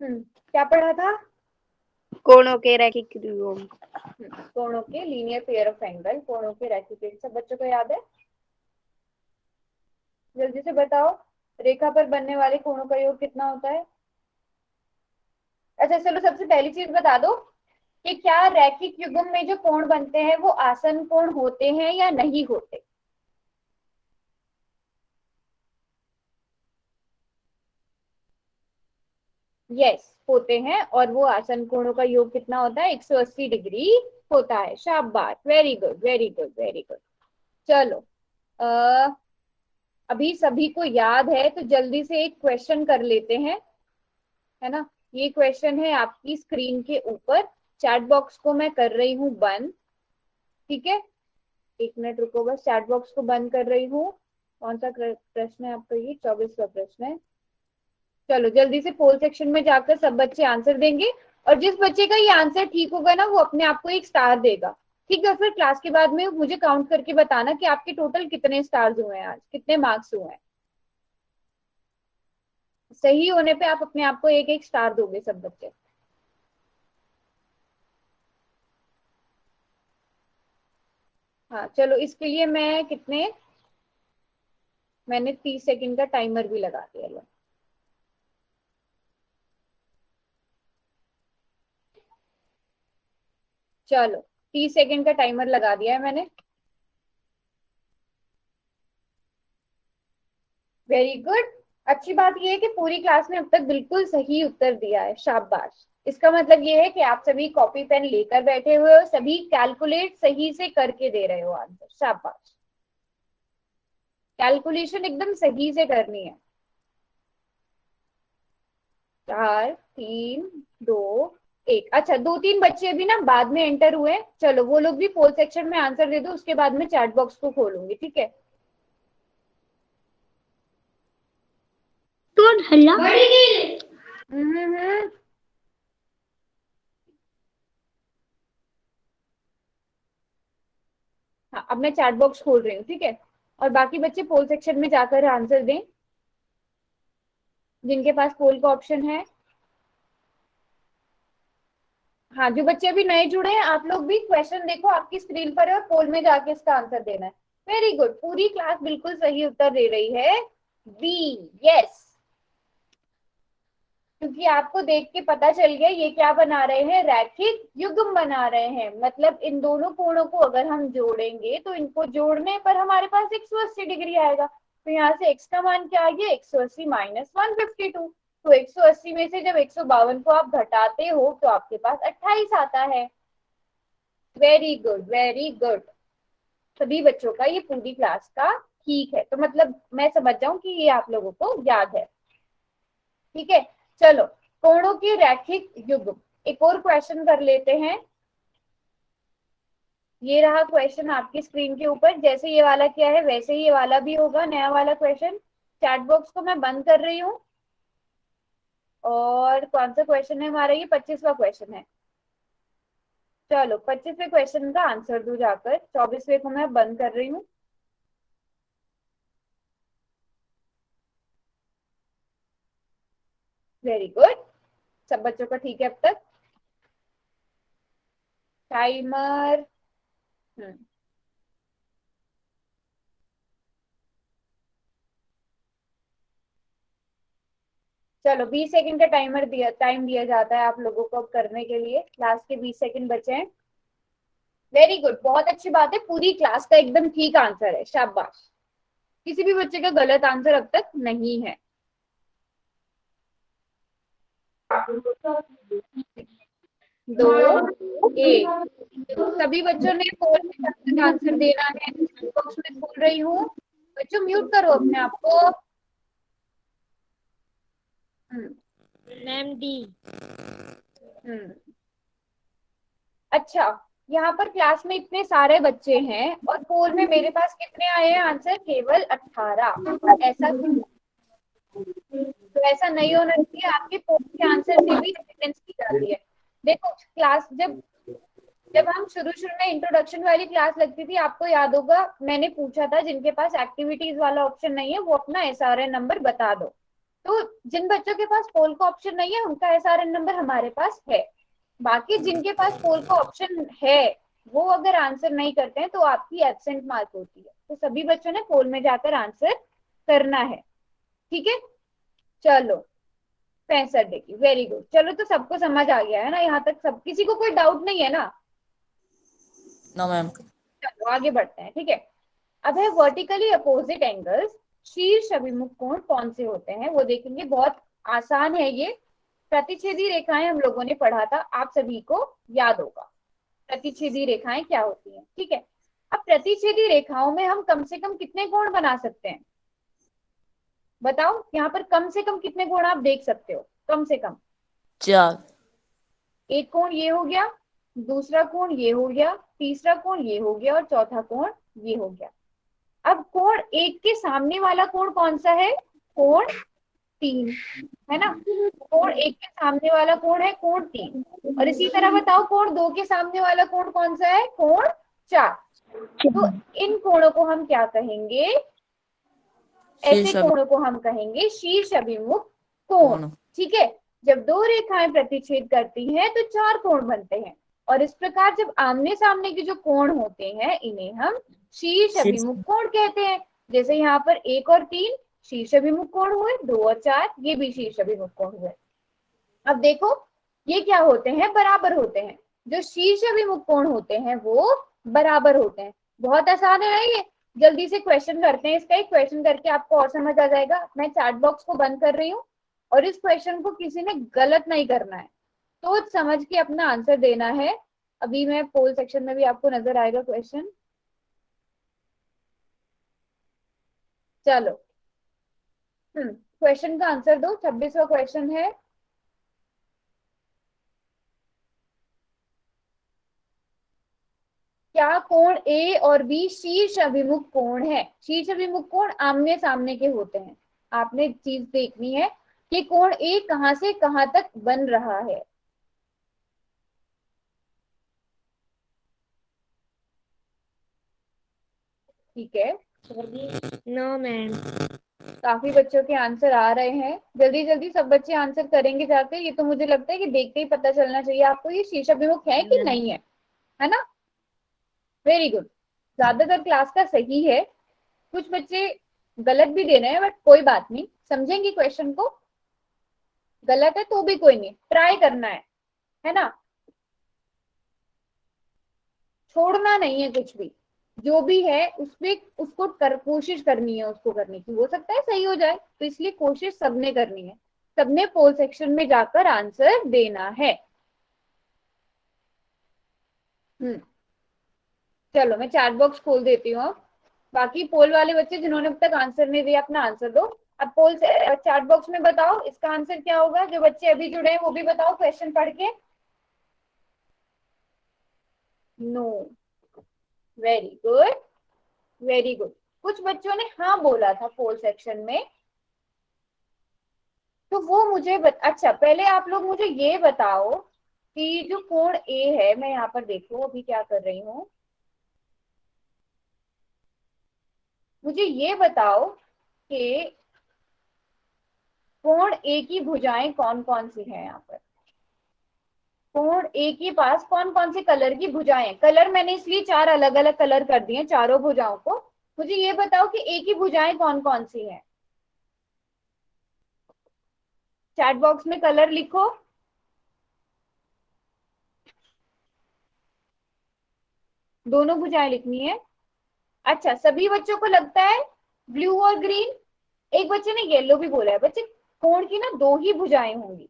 क्या पढ़ा था? कोणों के रैखिक युग्म। कोणों के लीनियर पेयर ऑफ एंगल, कोणों के रैखिक। सब बच्चों को याद है? जल्दी से बताओ, रेखा पर बनने वाले कोणों का योग कितना होता है? अच्छा चलो, सबसे पहली चीज बता दो कि क्या रैखिक युग्म में जो कोण बनते हैं वो आसन कोण होते हैं या नहीं होते? यस, होते हैं। और वो आसन कोणों का योग कितना होता है? 180 डिग्री होता है। शाबाश, very good very good very good. चलो, अभी सभी को याद है तो जल्दी से एक क्वेश्चन कर लेते हैं, है ना। ये क्वेश्चन है आपकी स्क्रीन के ऊपर। चैट बॉक्स को मैं कर रही हूँ बंद, ठीक है। एक मिनट रुको, बस चैट बॉक्स को बंद कर रही हूँ। कौन सा प्रश्न है आपका? ये 24वां प्रश्न है। चलो जल्दी से पोल सेक्शन में जाकर सब बच्चे आंसर देंगे, और जिस बच्चे का ये आंसर ठीक होगा ना वो अपने आप को एक स्टार देगा, ठीक है। फिर क्लास के बाद में मुझे काउंट करके बताना कि आपके टोटल कितने स्टार्स हुए हैं, आज कितने मार्क्स हुए हैं। सही होने पे आप अपने आप को एक एक स्टार दोगे सब बच्चे। हाँ चलो, इसके लिए मैं कितने, मैंने 30 सेकंड का टाइमर भी लगा दिया। लो, चलो 30 सेकंड का टाइमर लगा दिया है मैंने। Very good. अच्छी बात यह है कि पूरी क्लास ने अब तक बिल्कुल सही उत्तर दिया है, शाबाश। इसका मतलब ये है कि आप सभी कॉपी पेन लेकर बैठे हुए हो, सभी कैलकुलेट सही से करके दे रहे हो आंसर, शाबाश। कैलकुलेशन एकदम सही से करनी है। 4 3 2 1। अच्छा, 2 3 बच्चे अभी ना बाद में एंटर हुए, चलो वो लोग भी पोल सेक्शन में आंसर दे दो, उसके बाद में चैट बॉक्स को खोलूंगी, ठीक है। हल्ला हम्म। हाँ, अब मैं चैट बॉक्स खोल रही हूँ, ठीक है। और बाकी बच्चे पोल सेक्शन में जाकर आंसर दें, जिनके पास पोल का ऑप्शन है। हाँ, जो बच्चे अभी नए जुड़े हैं आप लोग भी क्वेश्चन देखो, आपकी स्क्रीन पर है, और पोल में जाके इसका आंसर देना है। वेरी गुड, पूरी क्लास बिल्कुल सही उत्तर दे रही है, बी। यस, क्योंकि आपको देख के पता चल गया ये क्या बना रहे हैं, रैखिक युग्म बना रहे हैं। मतलब इन दोनों कोणों को अगर हम जोड़ेंगे तो इनको जोड़ने पर हमारे पास 180 डिग्री आएगा। तो यहाँ से x का मान क्या आ गया? 180 माइनस 152। तो 180 में से जब 152 को आप घटाते हो तो आपके पास 28 आता है। Very good very good. सभी बच्चों का, ये पूरी क्लास का ठीक है, तो मतलब मैं समझ जाऊं कि ये आप लोगों को याद है, ठीक है। चलो, कोणों के रैखिक युग्म, एक और क्वेश्चन कर लेते हैं। ये रहा क्वेश्चन आपकी स्क्रीन के ऊपर। जैसे ये वाला क्या है वैसे ही ये वाला भी होगा, नया वाला क्वेश्चन। चैट बॉक्स को मैं बंद कर रही हूँ। और कौन सा क्वेश्चन है हमारा? ये 25वां क्वेश्चन है। चलो 25वें क्वेश्चन का आंसर दो जाकर, 24वें को मैं बंद कर रही हूँ। वेरी गुड, सब बच्चों का ठीक है अब तक? टाइमर। चलो 20 सेकंड का टाइम दिया जाता है आप लोगों को अब करने के लिए। क्लास के 20 सेकंड बचे हैं। वेरी गुड, बहुत अच्छी बात है, पूरी क्लास का एकदम ठीक आंसर है, शाबाश। किसी भी बच्चे का गलत आंसर अब तक नहीं है। 2 1। सभी बच्चों ने पोल में कब तक आंसर देना है? बॉक्स में खोल रही हूँ, बच्चों म्यूट करो अपने आप को। Ma'am D. हम्म। अच्छा, यहाँ पर क्लास में इतने सारे बच्चे हैं और पोल में मेरे पास कितने आए हैं आंसर? केवल 18। ऐसा क्यों? तो ऐसा नहीं होना चाहिए, आपके पोल के आंसर से भी अटेंडेंस की जाती है। देखो क्लास, जब जब हम शुरू शुरू में इंट्रोडक्शन वाली क्लास लगती थी, आपको याद होगा मैंने पूछा था जिनके पास एक्टिविटीज वाला ऑप्शन नहीं है वो अपना SRN नंबर बता दो। तो जिन बच्चों के पास पोल का ऑप्शन नहीं है उनका SRN नंबर हमारे पास है। बाकी जिनके पास पोल का ऑप्शन है वो अगर आंसर नहीं करते हैं तो आपकी एब्सेंट मार्क होती है। तो सभी बच्चों ने पोल में जाकर आंसर करना है। ठीक है, चलो 65 डिग्री, वेरी गुड। चलो तो सबको समझ आ गया है ना यहाँ तक, सब किसी को कोई डाउट नहीं है ना? No ma'am. चलो आगे बढ़ते हैं। ठीक है, अब है वर्टिकली अपोजिट एंगल्स, शीर्ष अभिमुख कोण कौन से होते हैं वो देखेंगे। बहुत आसान है ये। प्रतिच्छेदी रेखाएं हम लोगों ने पढ़ा था, आप सभी को याद होगा प्रतिच्छेदी रेखाएं क्या होती हैं। ठीक है, अब प्रतिच्छेदी रेखाओं में हम कम से कम कितने कोण बना सकते हैं बताओ। यहाँ पर कम से कम कितने कोण आप देख सकते हो? कम से कम 4। एक कोण ये हो गया, दूसरा कोण ये हो गया, तीसरा कोण ये हो गया और चौथा कोण ये हो गया। अब कोण एक के सामने वाला कोण कौन सा है? कोण 3 है ना। कोण एक के सामने वाला कोण है कोण 3। और इसी तरह बताओ कोण 2 के सामने वाला कोण कौन सा है? कोण 4। तो इन कोणों को हम क्या कहेंगे? ऐसे कोणों को हम कहेंगे शीर्ष अभिमुख कोण। ठीक है, जब दो रेखाएं प्रतिच्छेद करती हैं तो 4 कोण बनते हैं। और इस प्रकार जब आमने सामने के जो कोण होते हैं इन्हें हम शीर्ष अभिमुख कोण कहते हैं। जैसे यहाँ पर 1 और 3 शीर्ष अभिमुख कोण हुए, 2 और 4 ये भी शीर्ष अभिमुख कोण हुए। अब देखो ये क्या होते हैं? बराबर होते हैं। जो शीर्ष अभिमुख कोण होते हैं वो बराबर होते हैं। बहुत आसान है ये। जल्दी से क्वेश्चन करते हैं इसका, एक क्वेश्चन करके आपको और समझ आ जाएगा। मैं चैट बॉक्स को बंद कर रही हूँ और इस क्वेश्चन को किसी ने गलत नहीं करना है, तो समझ के अपना आंसर देना है। अभी मैं पोल सेक्शन में भी आपको नजर आएगा क्वेश्चन। चलो क्वेश्चन का आंसर दो। 26वां क्वेश्चन है, क्या कोण ए और बी शीर्ष अभिमुख कोण है? शीर्ष अभिमुख कोण आमने सामने के होते हैं। आपने चीज देखनी है कि कोण ए कहां से कहां तक बन रहा है। ठीक है, नो मैम। काफी बच्चों के आंसर आ रहे हैं। जल्दी जल्दी सब बच्चे आंसर करेंगे जाके। ये तो मुझे लगता है कि देखते ही पता चलना चाहिए आपको ये शीर्ष अभिमुख है कि नहीं है ना? वेरी गुड, ज्यादातर क्लास का सही है। कुछ बच्चे गलत भी दे रहे हैं बट कोई बात नहीं, समझेंगे क्वेश्चन को। गलत है तो भी कोई नहीं, ट्राई करना है ना? छोड़ना नहीं है कुछ भी, जो भी है उसमें उसको कोशिश करनी है उसको करने की। हो सकता है सही हो जाए, तो इसलिए कोशिश सबने करनी है। सबने पोल सेक्शन में जाकर आंसर देना है। चलो मैं चैट बॉक्स खोल देती हूँ। बाकी पोल वाले बच्चे जिन्होंने अब तक आंसर नहीं दिया अपना आंसर दो। अब पोल से चैट बॉक्स में बताओ इसका आंसर क्या होगा। जो बच्चे अभी जुड़े हैं वो भी बताओ क्वेश्चन पढ़ के। No, very good, very good. कुछ बच्चों ने हाँ बोला था पोल सेक्शन में, तो वो मुझे अच्छा पहले आप लोग मुझे ये बताओ कि जो कोण ए है, मैं यहाँ पर देखो अभी क्या कर रही हूँ, मुझे ये बताओ कि कोण ए की भुजाएं कौन कौन सी हैं। यहाँ पर कोण ए के पास कौन कौन से कलर की भुजाएं? कलर मैंने इसलिए 4 अलग अलग कलर कर दिए चारों भुजाओं को। मुझे ये बताओ कि ए की भुजाएं कौन कौन सी हैं। चैट बॉक्स में कलर लिखो। दोनों भुजाएं लिखनी है। अच्छा, सभी बच्चों को लगता है ब्लू और ग्रीन। एक बच्चे ने येलो भी बोला है। बच्चे कोण की ना 2 ही भुजाएं होंगी।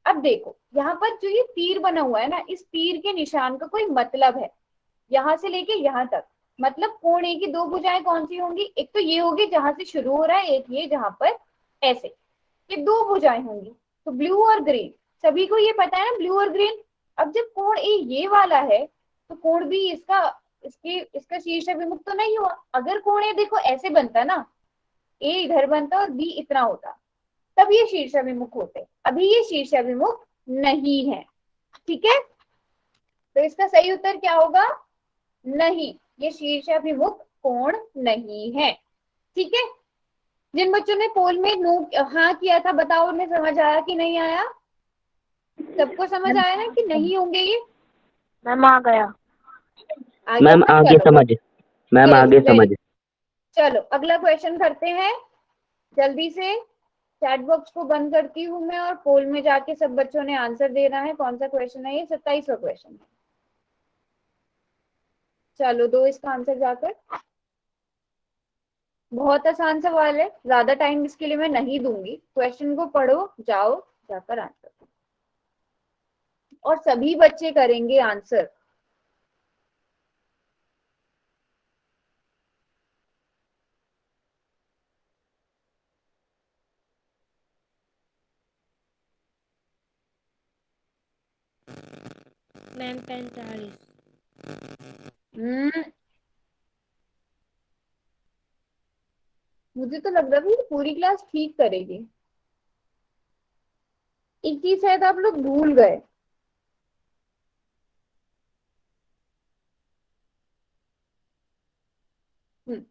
अब देखो यहाँ पर जो ये तीर बना हुआ है ना, इस तीर के निशान का कोई मतलब है। यहां से लेके यहां तक, मतलब कोण ए की 2 भुजाएं कौन सी होंगी? एक तो ये होगी जहां से शुरू हो रहा है, एक ये जहां पर ऐसे, ये 2 भुजाएं होंगी। तो ब्लू और ग्रीन, सभी को ये पता है ना ब्लू और ग्रीन। अब जब कोण ए ये वाला है तो कोण बी इसका शीर्ष अभिमुख तो नहीं हुआ। अगर कोण ए देखो ऐसे बनता ना, ए इधर बनता और बी इतना होता, तब ये शीर्ष अभिमुख होते। अभी ये शीर्ष अभिमुख नहीं है। ठीक है, तो इसका सही उत्तर क्या होगा? नहीं, ये शीर्षाभिमुख कोण नहीं है। ठीक है, जिन बच्चों ने पोल में नो हाँ किया था, बताओ उन्हें समझ आया कि नहीं आया? सबको समझ आया ना कि नहीं होंगे ये? मैम आ गया। आ गया मैम ना? आगे चलो समझ। मैम गुड, आगे वेरी। समझ। चलो अगला क्वेश्चन करते हैं जल्दी से। चैट बॉक्स को बंद करती हूँ मैं और पोल में जाके सब बच्चों ने आंसर देना है। कौन सा क्वेश्चन है ये? 27वां क्वेश्चन है। चलो दो इसका आंसर जाकर। बहुत आसान सवाल है, ज्यादा टाइम इसके लिए मैं नहीं दूंगी। क्वेश्चन को पढ़ो, जाओ जाकर आंसर, और सभी बच्चे करेंगे आंसर। मैम 45। हम्म, मुझे तो लग रहा था कि पूरी क्लास ठीक करेगी। एक चीज शायद आप लोग भूल गए। हम्म,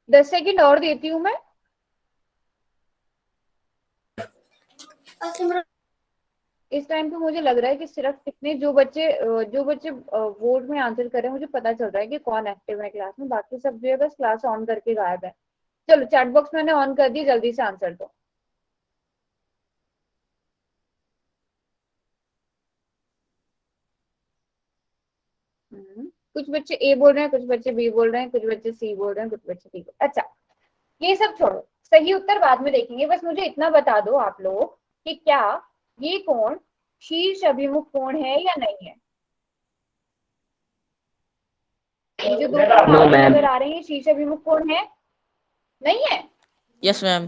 10 सेकंड और देती हूँ मैं। इस टाइम पे मुझे लग रहा है कि सिर्फ कितने जो बच्चे बोर्ड में आंसर कर रहे हैं, मुझे पता चल रहा है कि कौन एक्टिव है क्लास में। बाकी सब जो है बस क्लास ऑन करके गायब है। चलो चैट बॉक्स मैंने ऑन कर दी, जल्दी से आंसर दो। कुछ बच्चे ए बोल रहे हैं, कुछ बच्चे बी बोल रहे हैं, कुछ बच्चे सी बोल रहे हैं, कुछ बच्चे डी बोल रहे हैं। अच्छा, ये सब छोड़ो, सही उत्तर बाद में देखेंगे। बस मुझे इतना बता दो आप लोग कि क्या ये कोण शीर्ष अभिमुख कोण है या नहीं है? ये जो दो कोण नो आपको मैम। नजर आ रहे हैं, शीर्ष अभिमुख कोण है? नहीं है? Yes ma'am.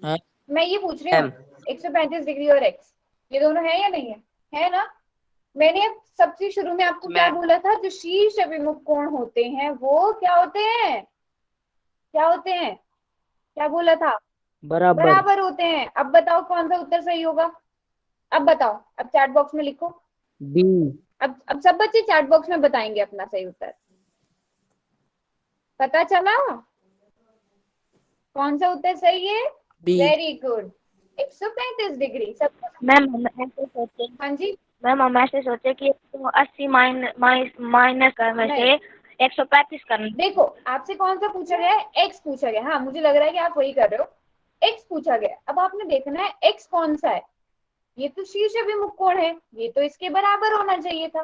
हाँ मैं ये पूछ रही हूँ, मैम 135 डिग्री और एक्स, ये दोनों है या नहीं है? है ना? मैंने अब सबसे शुरू में आपको क्या मैम बोला था? जो शीर्ष अभिमुख कोण होते हैं वो क्या होते हैं? क्या होते हैं? क्या बोला था? बराबर। बराबर होते हैं। अब बताओ कौन सा उत्तर सही होगा? अब बताओ, अब चैट बॉक्स में लिखो। बी। अब सब बच्चे चैट बॉक्स में बताएंगे अपना सही उत्तर। पता चला कौन सा उत्तर सही है? बी। Very good, 135 degree. सबको मैम हम ऐसे सोचे। हाँ जी। मैम हम ऐसे सोचे कि 180 माइनस करने नहीं, से 135 करना। देखो आपसे कौन सा पूछा गया है? एक्स पूछा गया। हाँ मुझे लग रहा है कि आप वही कर रहे हो। एक्स पूछा गया, अब आपने देखना है एक्स कौन सा है। ये तो शीर्ष अभिमुख कोण है, ये तो इसके बराबर होना चाहिए था।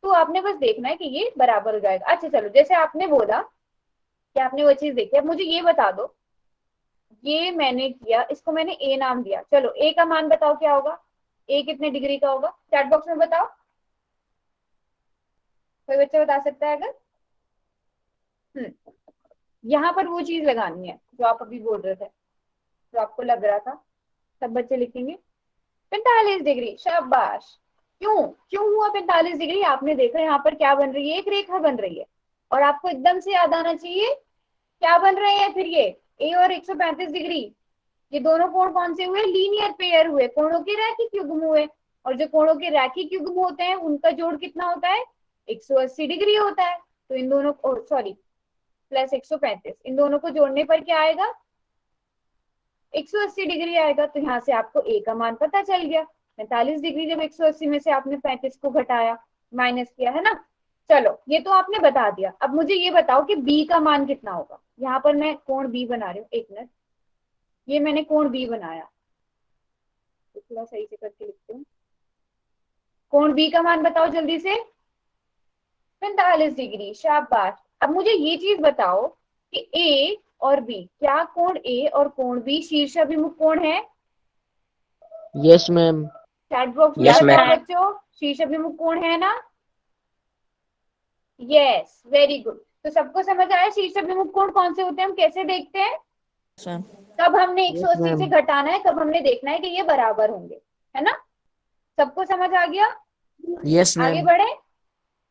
तो आपने बस देखना है कि ये बराबर हो जाएगा। अच्छा चलो, जैसे आपने बोला कि आपने वो चीज देखी, अब मुझे ये बता दो, ये मैंने किया, इसको मैंने ए नाम दिया। चलो ए का मान बताओ क्या होगा? ए कितने डिग्री का होगा? चैट बॉक्स में बताओ, कोई बच्चा बता सकता है अगर? हम्म, यहाँ पर वो चीज लगानी है जो आप अभी बोल रहे थे, जो आपको लग रहा था। सब बच्चे लिखेंगे 45 डिग्री। शाबाश। क्यों क्यों हुआ 45 डिग्री? आपने देखा यहाँ पर क्या बन रही है? एक रेखा बन रही है। और आपको एकदम से याद आना चाहिए क्या बन रहे हैं फिर ये, ए और 135 डिग्री। ये दोनों कोण कौन से हुए? लीनियर पेयर हुए, कोणों के रैखिक युग्म हुए। और जो कोणों के रैखिक युग्म होते हैं उनका जोड़ कितना होता है? 180 डिग्री होता है। तो इन दोनों को, सॉरी, प्लस 135, इन दोनों को जोड़ने पर क्या आएगा? 180 डिग्री आएगा। तो यहाँ से आपको ए का मान पता चल गया, 45 डिग्री। जब 180 में से आपने 35 को घटाया, माइनस किया, है ना? चलो ये तो आपने बता दिया। अब मुझे ये बताओ कि बी का मान कितना होगा? यहाँ पर मैं कोण बी बना रही हूँ, एक मिनट। ये मैंने कोण बी बनाया, तो थोड़ा सही से करके लिखती हूँ। कोण बी का मान बताओ जल्दी से। 45 डिग्री। शाबाश। अब मुझे ये चीज बताओ कि ए और बी, क्या कोण ए और कोण बी शीर्ष अभिमुख कोण है? Yes ma'am. चैट बॉक्स में यस यस मैम। बताओ मैम। बच्चों, शीर्ष अभिमुख कोण है ना? Yes, very good. तो सबको समझ आया शीर्ष अभिमुख कोण कौन से होते हैं, हम कैसे देखते हैं? Yes ma'am. कब हमने यस 180 से मैम। घटाना है, कब हमने देखना है कि ये बराबर होंगे, है ना? सबको समझ आ गया? यस आगे मैम। बढ़े?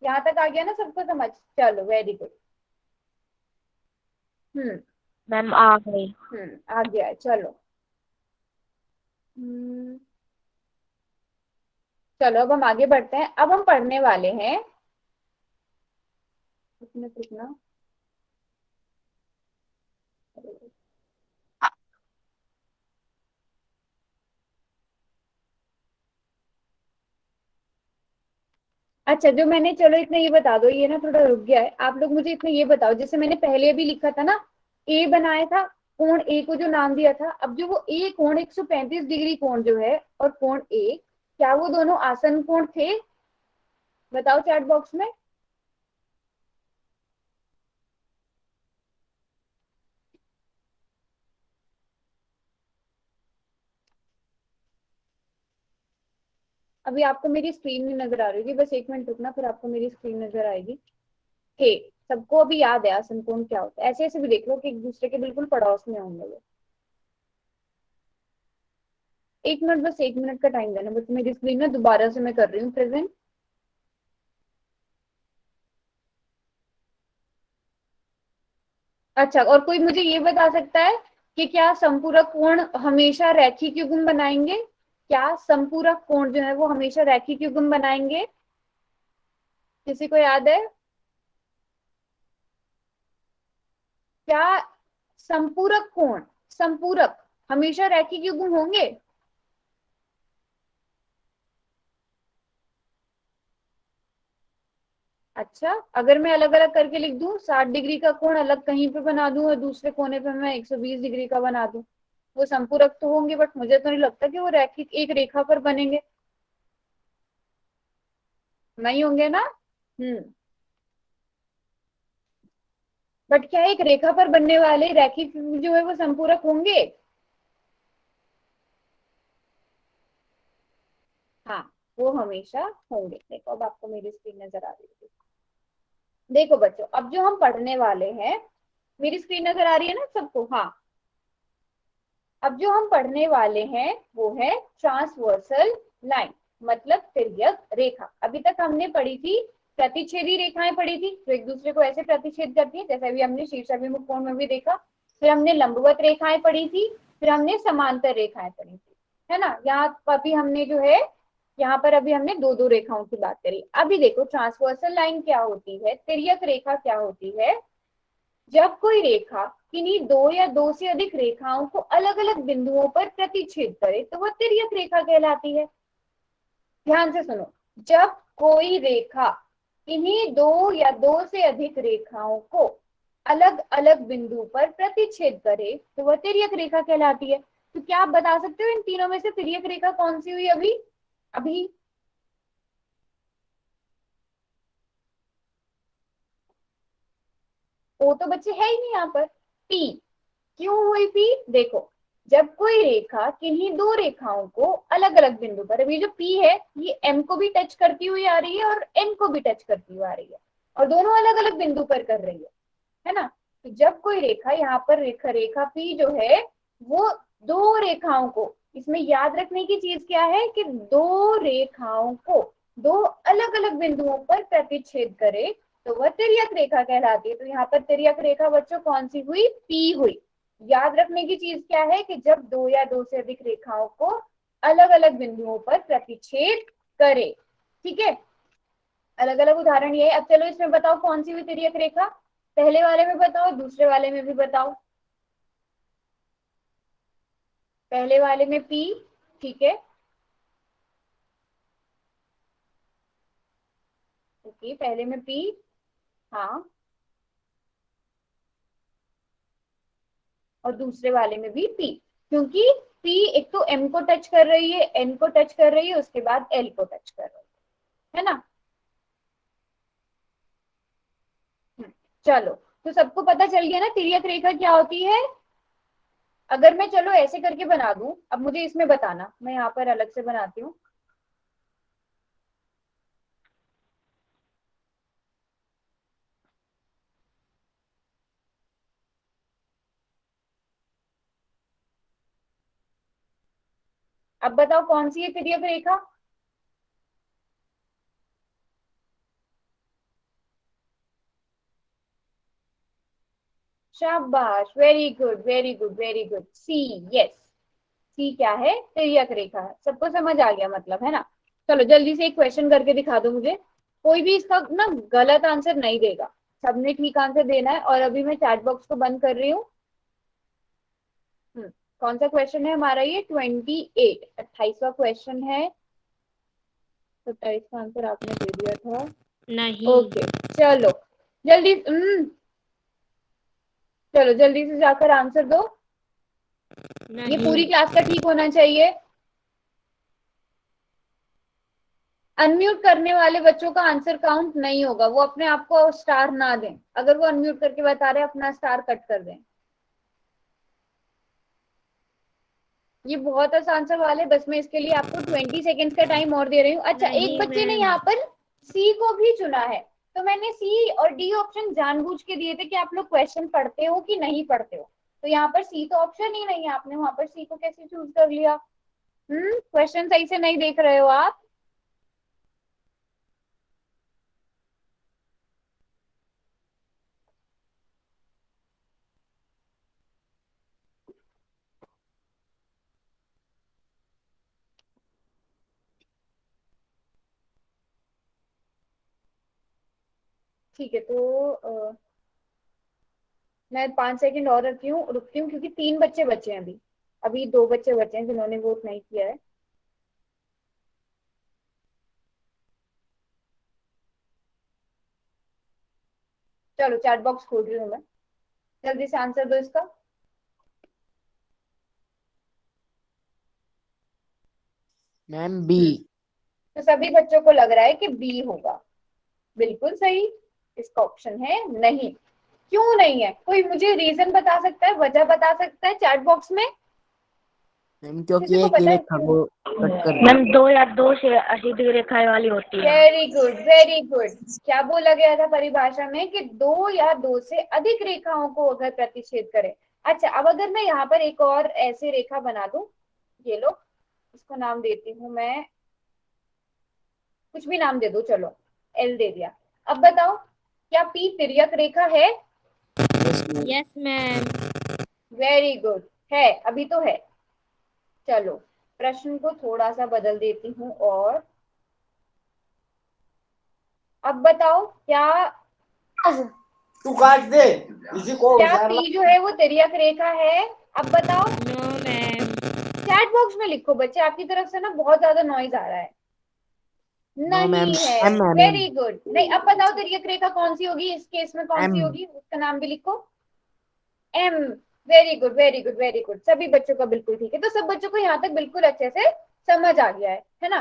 यहाँ तक आ गया ना सबको समझ? चलो वेरी गुड। हम्म। मैम आ गई। आ गया है, चलो। हम्म, चलो अब हम आगे बढ़ते हैं। अब हम पढ़ने वाले हैं, रुकना रुकना, अच्छा, जो मैंने, चलो इतना ये बता दो, ये ना थोड़ा रुक गया है, आप लोग मुझे इतना ये बताओ, जैसे मैंने पहले भी लिखा था ना, ए बनाया था, कोण ए को जो नाम दिया था, अब जो वो ए कोण 135 डिग्री कोण जो है और कोण ए, क्या वो दोनों आसन कोण थे? बताओ चैट बॉक्स में। अभी आपको मेरी स्क्रीन नहीं नजर आ रही होगी, बस एक मिनट रुकना, फिर आपको मेरी स्क्रीन नजर आएगी। थे, सबको अभी याद है आसन कोण क्या होता है? ऐसे ऐसे भी देख लो कि एक दूसरे के बिल्कुल पड़ोस में होंगे वो। एक मिनट, बस एक मिनट का टाइम देना, बस मेरी स्क्रीन में दोबारा से मैं कर रही हूँ प्रेजेंट। अच्छा, और कोई मुझे ये बता सकता है कि क्या संपूरक कोण हमेशा रैखिक युग्म बनाएंगे? क्या संपूरक कोण जो है वो हमेशा रैखिक युग्म बनाएंगे? किसी को याद है? क्या संपूरक कोण, संपूरक हमेशा रैखिक युग्म होंगे? अच्छा, अगर मैं अलग अलग करके लिख दूं, 60 डिग्री का कोण अलग कहीं पे बना दूं और दूसरे कोने पे मैं 120 डिग्री का बना दूं, वो संपूरक तो होंगे, बट मुझे तो नहीं लगता कि वो रैखिक एक रेखा पर बनेंगे। नहीं होंगे ना? हम्म। बट क्या एक रेखा पर बनने वाले रैखिक जो है वो संपूरक होंगे? हाँ, वो हमेशा होंगे। देखो अब आपको मेरी स्क्रीन नजर आ रही है। देखो बच्चों, अब जो हम पढ़ने वाले हैं, मेरी स्क्रीन नजर आ रही है ना सबको? हाँ। अब जो हम पढ़ने वाले हैं वो है ट्रांसवर्सल लाइन, मतलब तिर्यक रेखा। अभी तक हमने पढ़ी थी प्रतिच्छेदी रेखाएं पढ़ी थी, जो एक दूसरे को ऐसे प्रतिच्छेद करती है, जैसे अभी हमने शीर्षाभिमुख कोण में भी देखा। फिर हमने लंबवत रेखाएं पढ़ी थी, फिर हमने समांतर रेखाएं पढ़ी थी, है ना? यहाँ अभी हमने जो है, यहाँ पर अभी हमने दो दो रेखाओं की बात करी। अभी देखो ट्रांसवर्सल लाइन क्या होती है, तिर्यक रेखा क्या होती है? जब कोई रेखा किन्हीं दो या दो से अधिक रेखाओं को अलग अलग बिंदुओं पर प्रतिच्छेद करे तो वह तिर्यक रेखा कहलाती है। ध्यान से सुनो, जब कोई रेखा किन्हीं दो या दो से अधिक रेखाओं को अलग अलग बिंदु पर प्रतिच्छेद करे तो वह तिर्यक रेखा कहलाती है। तो क्या आप बता सकते हो इन तीनों में से तिर्यक रेखा कौन सी हुई अभी? अभी वो तो बच्चे है ही नहीं यहाँ पर। पी, क्यों हुई पी? देखो, जब कोई रेखा किन्हीं दो रेखाओं को अलग अलग बिंदु पर, अभी जो पी है ये एम को भी टच करती हुई आ रही है और एन को भी टच करती हुई आ रही है, और दोनों अलग अलग बिंदु पर कर रही है ना? तो जब कोई रेखा, यहाँ पर रेखा रेखा पी जो है वो दो रेखाओं को, इसमें याद रखने की चीज क्या है कि दो रेखाओं को दो अलग अलग बिंदुओं पर प्रतिच्छेद करे तो वह तिर्यक रेखा कहलाती है। तो यहाँ पर तिर्यक रेखा बच्चों कौन सी हुई? पी हुई। याद रखने की चीज क्या है कि जब दो या दो से अधिक रेखाओं को अलग अलग बिंदुओं पर प्रतिच्छेद करे। ठीक है, अलग अलग उदाहरण ये है। अब चलो इसमें बताओ कौन सी हुई तिर्यक रेखा? पहले वाले में बताओ, दूसरे वाले में भी बताओ। पहले वाले में पी, ठीक है, ओके, पहले में पी, हाँ, और दूसरे वाले में भी पी, क्योंकि पी एक तो एम को टच कर रही है, एन को टच कर रही है, उसके बाद एल को टच कर रही है ना? चलो, तो सबको पता चल गया ना तिर्यक रेखा क्या होती है? अगर मैं चलो ऐसे करके बना दूं, अब मुझे इसमें बताना, मैं यहाँ पर अलग से बनाती हूँ। अब बताओ कौन सी है तिर्यक रेखा? शाबाश, very good very good very good, C, yes. C क्या है? तिर्यक रेखा है। सबको समझ आ गया मतलब, है ना? चलो जल्दी से एक क्वेश्चन करके दिखा दो मुझे। कोई भी इसका ना गलत आंसर नहीं देगा, सबने ठीक आंसर देना है। और अभी मैं चैट बॉक्स को बंद कर रही हूँ। कौन सा क्वेश्चन है हमारा? ये 28वां क्वेश्चन है। 27 का आंसर आपने दे दिया था। नहीं। ओके चलो जल्दी चलो जल्दी से जाकर आंसर दो। ये नहीं। पूरी क्लास का ठीक होना चाहिए। अनम्यूट करने वाले बच्चों का आंसर काउंट नहीं होगा, वो अपने आप को स्टार ना दें। अगर वो अनम्यूट करके बता रहे हैं अपना स्टार कट कर दें। ये बहुत आसान सवाल है, बस मैं इसके लिए आपको 20 सेकेंड्स का टाइम और दे रही हूँ। अच्छा एक नहीं बच्चे ने मैम। यहाँ पर सी को भी चुना है, तो मैंने सी और डी ऑप्शन जानबूझ के दिए थे कि आप लोग क्वेश्चन पढ़ते हो कि नहीं पढ़ते हो। तो यहाँ पर सी तो ऑप्शन ही नहीं है, आपने वहां पर सी को कैसे चूज कर लिया? क्वेश्चन सही से नहीं देख रहे हो आप। ठीक है तो मैं 5 सेकंड और रुकती हूँ क्योंकि 3 बच्चे बचे हैं अभी। अभी 2 बच्चे बचे हैं जिन्होंने वोट नहीं किया है। चलो चैट बॉक्स खोल रही हूँ मैं, जल्दी से आंसर दो इसका। Ma'am B. तो सभी बच्चों को लग रहा है कि बी होगा। बिल्कुल सही, इसका ऑप्शन है नहीं। क्यों नहीं है? कोई मुझे रीजन बता सकता है, वजह बता सकता है चैट बॉक्स में? मैम किसी क्योंकि को एक ही पता है रेखा क्यों? को कट कर मैम 2 या 2 से सीधी रेखा वाली होती है। Very good very good. क्या बोला गया था परिभाषा में कि 2 या 2 से अधिक रेखाओं को अगर प्रतिच्छेद करे। अच्छा अब अगर मैं यहाँ पर एक और ऐसे रेखा बना दूं, ये लो, इसको नाम देती हूँ मैं, कुछ भी नाम दे दो, चलो एल दे दिया। अब बताओ क्या पी तिर्यक रेखा है? Yes ma'am. वेरी गुड, है, अभी तो है। चलो प्रश्न को थोड़ा सा बदल देती हूँ और अब बताओ क्या तू काट दे इसी को क्या पी जो है वो तिर्यक रेखा है? अब बताओ। No ma'am. चैट बॉक्स में लिखो बच्चे, आपकी तरफ से ना बहुत ज्यादा नॉइज आ रहा है। नो मैम नहीं है। M ma'am very good. नहीं, अब बताओ तिर्यक रेखा कौन सी होगी इस केस में, कौन एम। सी होगी, उसका नाम भी लिखो। M. Very good very good very good, सभी बच्चों का बिल्कुल ठीक है। तो सब बच्चों को यहाँ तक बिल्कुल अच्छे से समझ आ गया है ना?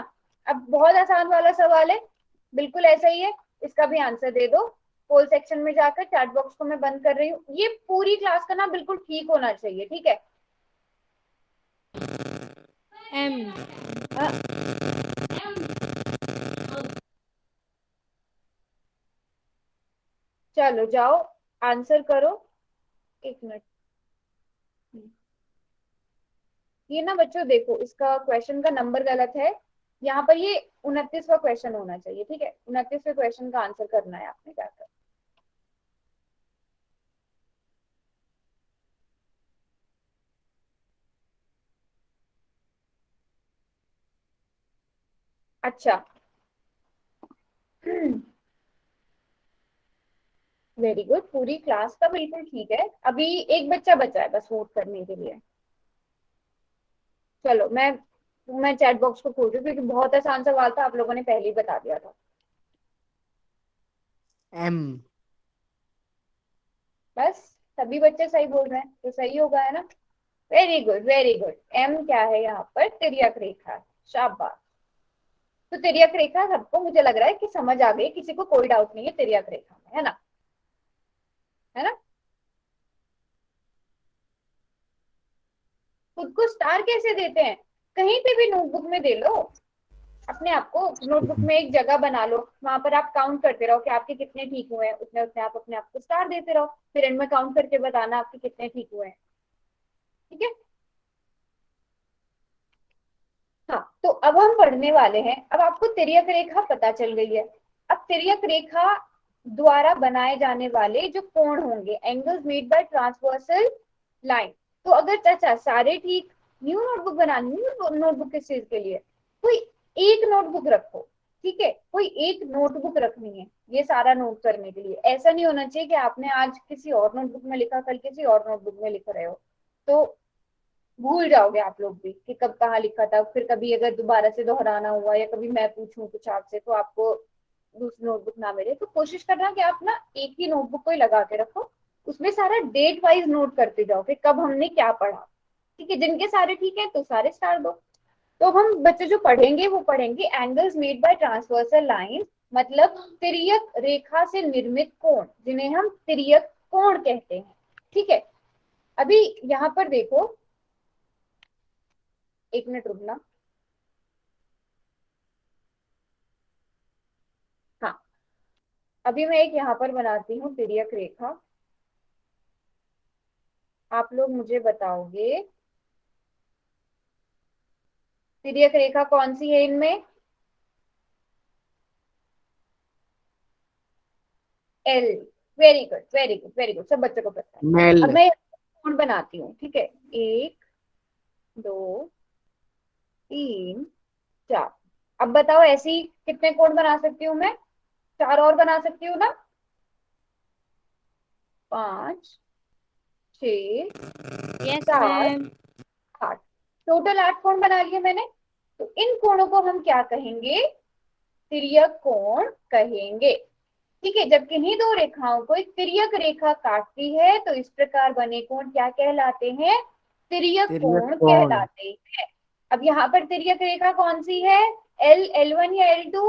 अब बहुत आसान वाला सवाल है, बिल्कुल ऐसा ही है, इसका भी आंसर दे दो। पोल सेक्शन में जाकर चैट बॉक्स को मैं बंद कर रही हूँ। ये पूरी क्लास का ना बिल्कुल ठीक होना चाहिए, ठीक है? एम। हाँ। चलो जाओ आंसर करो। एक मिनट, ये ना बच्चों देखो इसका क्वेश्चन का नंबर गलत है। यहाँ पर ये 29वां क्वेश्चन होना चाहिए, ठीक है? 29वें क्वेश्चन का आंसर करना है आपने जाकर। अच्छा वेरी गुड, पूरी क्लास का बिल्कुल ठीक है। अभी एक बच्चा बचा है बस वोट करने के लिए। चलो मैं चैट बॉक्स को खोल रही हूँ क्योंकि बहुत आसान सवाल था, आप लोगों ने पहले ही बता दिया था। एम। बस सभी बच्चे सही बोल रहे हैं तो सही होगा, है ना? Very good very good. M क्या है यहाँ पर? तिर्यक रेखा। शाबाश। तो तिर्यक रेखा सबको मुझे लग रहा है कि समझ आ गई, किसी को कोई डाउट नहीं है तिर्यक रेखा में, है ना? है ना? खुद को स्टार कैसे देते हैं? कहीं पे भी नोटबुक में दे लो, अपने आप को नोटबुक में एक जगह बना लो, वहां पर आप काउंट करते रहो कि आपके कितने ठीक हुए हैं, उतने उतने आप अपने आप को स्टार देते रहो, फिर एंड में काउंट करके बताना आपके कितने ठीक हुए हैं, ठीक है? हाँ तो अब हम पढ़ने वाले हैं। अब आपको तिर्यक रेखा पता चल गई है। अब तिर्यक रेखा द्वारा बनाए जाने वाले जो कोण होंगे, angles made by transversal line. तो अगर चाचा सारे ठीक, न्यू नोटबुक बनानी, न्यू नोटबुक किस चीज के लिए? कोई एक नोटबुक रखो, ठीक है? कोई एक नोटबुक रखनी है ये सारा नोट करने के लिए। ऐसा नहीं होना चाहिए कि आपने आज किसी और नोटबुक में लिखा, कल किसी और नोटबुक में लिख रहे हो। तो भूल जाओगे आप लोग भी कि कब कहाँ लिखा था। फिर कभी अगर दोबारा से दोहराना हुआ या कभी मैं पूछूं कुछ आपसे तो आपको दूसरी नोटबुक ना मिले, तो कोशिश करना कि आप ना एक ही नोटबुक को ही लगा के रखो, उसमें सारा डेट वाइज नोट करते जाओ कि कब हमने क्या पढ़ा। ठीक है, जिनके सारे ठीक है तो सारे स्टार दो। तो अब हम बच्चे जो पढ़ेंगे वो पढ़ेंगे angles made by transversal line, मतलब तिर्यक रेखा से निर्मित कोण, जिन्हें हम तिर्यक कोण कहते हैं। ठीक है, अभी यहाँ पर देखो, एक मिनट रुकना। हाँ, अभी मैं एक यहाँ पर बनाती हूँ तिर्यक रेखा। आप लोग मुझे बताओगे तिर्यक रेखा कौन सी है इनमें? L. Very good, very good, very good, सब बच्चों को पता है। मेल। अब मैं कोण बनाती हूँ। ठीक है, एक, दो, तीन, चार। अब बताओ ऐसी कितने कोण बना सकती हूँ मैं? चार और बना सकती हूँ ना? पांच, छ, यस सात, मैम। 8। टोटल 8 कोण बना लिए मैंने। तो इन कोणों को हम क्या कहेंगे? तिर्यक कोण कहेंगे। ठीक है, जब किन्हीं दो रेखाओं को एक तिर्यक रेखा काटती है तो इस प्रकार बने कोण क्या कहलाते हैं? तिर्यक तिर्यक कोण कोण। कहलाते हैं। अब यहाँ पर तिर्यक रेखा कौन सी है? एल, L1 या L2?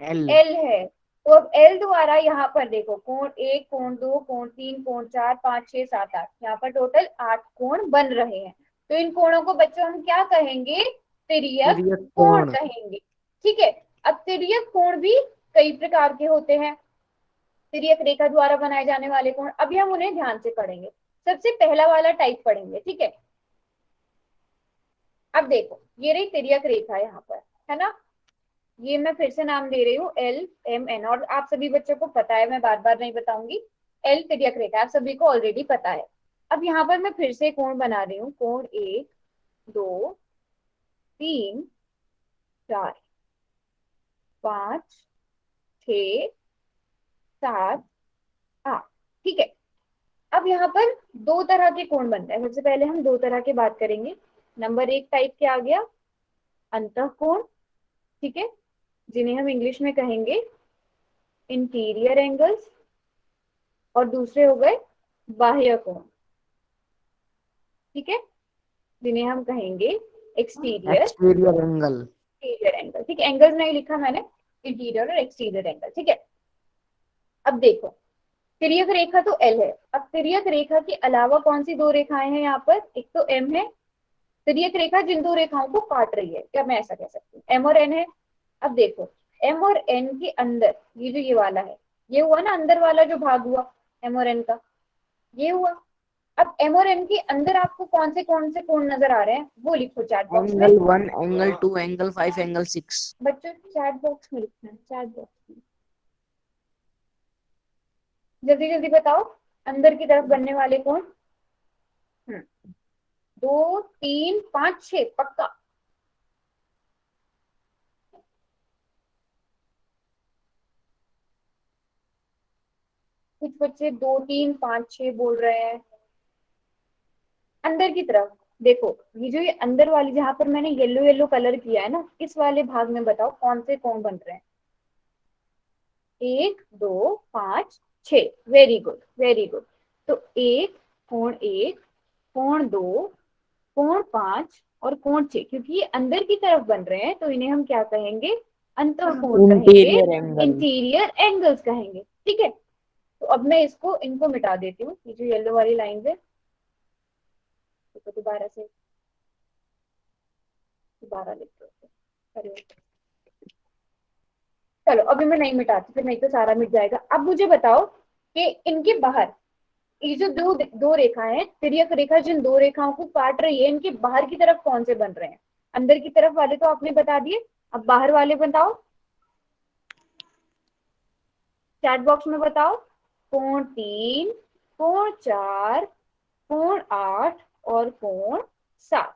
एल। एल है। तो अब एल द्वारा यहाँ पर देखो, कोण एक, कोण दो, कोण तीन, कोण चार, पांच, छह, सात, आठ, यहाँ पर टोटल 8 कोण बन रहे हैं। तो इन कोणों को बच्चों हम क्या कहेंगे? तिर्यक तिर्यक कोण कोण। कहेंगे। ठीक है, अब तिर्यक कोण भी कई प्रकार के होते हैं, तिर्यक रेखा द्वारा बनाए जाने वाले कोण। अभी हम उन्हें ध्यान से पढ़ेंगे। सबसे पहला वाला टाइप पढ़ेंगे। ठीक है, अब देखो ये रही तिर्यक रेखा यहाँ पर, है ना? ये मैं फिर से नाम दे रही हूँ, एल, एम, एन, और आप सभी बच्चों को पता है, मैं बार बार नहीं बताऊंगी। एल तिर्यक रेखा आप सभी को ऑलरेडी पता है। अब यहाँ पर मैं फिर से कोण बना रही हूँ। कोण एक, दो, तीन, चार, पांच, छ, सात, आठ। ठीक है, अब यहाँ पर दो तरह के कोण बनते हैं। सबसे पहले हम दो तरह की बात करेंगे। नंबर एक टाइप क्या आ गया? अंतःकोण। ठीक है, जिन्हें हम इंग्लिश में कहेंगे इंटीरियर एंगल्स, और दूसरे हो गए बाह्य कोण। ठीक है, जिन्हें हम कहेंगे exterior exterior angle. Interior angle. ठीक है, एंगल्स नहीं लिखा मैंने, इंटीरियर और एक्सटीरियर एंगल। ठीक है, अब देखो तिर्यक रेखा तो एल है। अब तिर्यक रेखा के अलावा कौन सी दो रेखाएं हैं यहाँ पर? एक तो एम है, तिर्यक रेखा जिन दो रेखाओं को काट रही है, क्या मैं ऐसा कह सकती हूँ? एम और एन है। अब देखो एम और एन के अंदर ये जो ये वाला है, ये हुआ ना अंदर वाला जो भाग हुआ एम और एन का, ये हुआ। अब एम और एन के अंदर आपको कौन से कोण नजर आ रहे हैं वो लिखो चैट बॉक्स में। Angle 1, angle 2, angle 5, angle 6। बच्चों चैट बॉक्स में लिखना है, चैट बॉक्स में। जल्दी जल्दी बताओ अंदर की तरफ बनने वाले कोण। दो, तीन, पांच, छह, पक्का? कुछ बच्चे दो, तीन, पांच, छह बोल रहे हैं। अंदर की तरफ देखो, ये जो ये अंदर वाली जहां पर मैंने येलो येलो कलर किया है ना, इस वाले भाग में बताओ कौन से कोण बन रहे हैं? एक, दो, पांच, छ। Very good, very good. तो एक, कोण एक, कोण दो, कोण पांच और कोण छह, क्योंकि ये अंदर की तरफ बन रहे हैं तो इन्हें हम क्या कहेंगे? अंतःकोण कहेंगे, इंटीरियर एंगल। इंटीरियर एंगल्स कहेंगे। ठीक है, तो अब मैं इसको इनको मिटा देती हूँ, ये जो येलो वाली लाइन है तो दोबारा से दोबारा लिखते हैं। चलो अभी मैं नहीं मिटाती, फिर नहीं तो सारा मिट जाएगा। अब मुझे बताओ कि इनके बाहर ये जो दो दो रेखाएं हैं, तिर्यक रेखा जिन दो रेखाओं को काट रही है, इनके बाहर की तरफ कौन से बन रहे हैं? अंदर की तरफ वाले तो आपने बता दिए, अब बाहर वाले बताओ चैट बॉक्स में बताओ। कोण तीन, कोण चार, कोण आठ और कोण सात।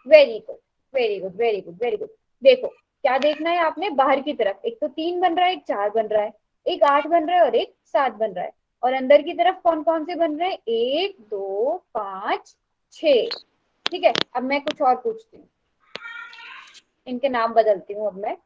Very good, very good, very good, very good. देखो क्या देखना है आपने? बाहर की तरफ एक तो तीन बन रहा है, एक चार बन रहा है, एक आठ बन रहा है और एक सात बन रहा है। और अंदर की तरफ कौन कौन से बन रहे हैं, 1 2 5 6। ठीक है, अब मैं कुछ और पूछती हूँ, इनके नाम बदलती हूँ अब मैं।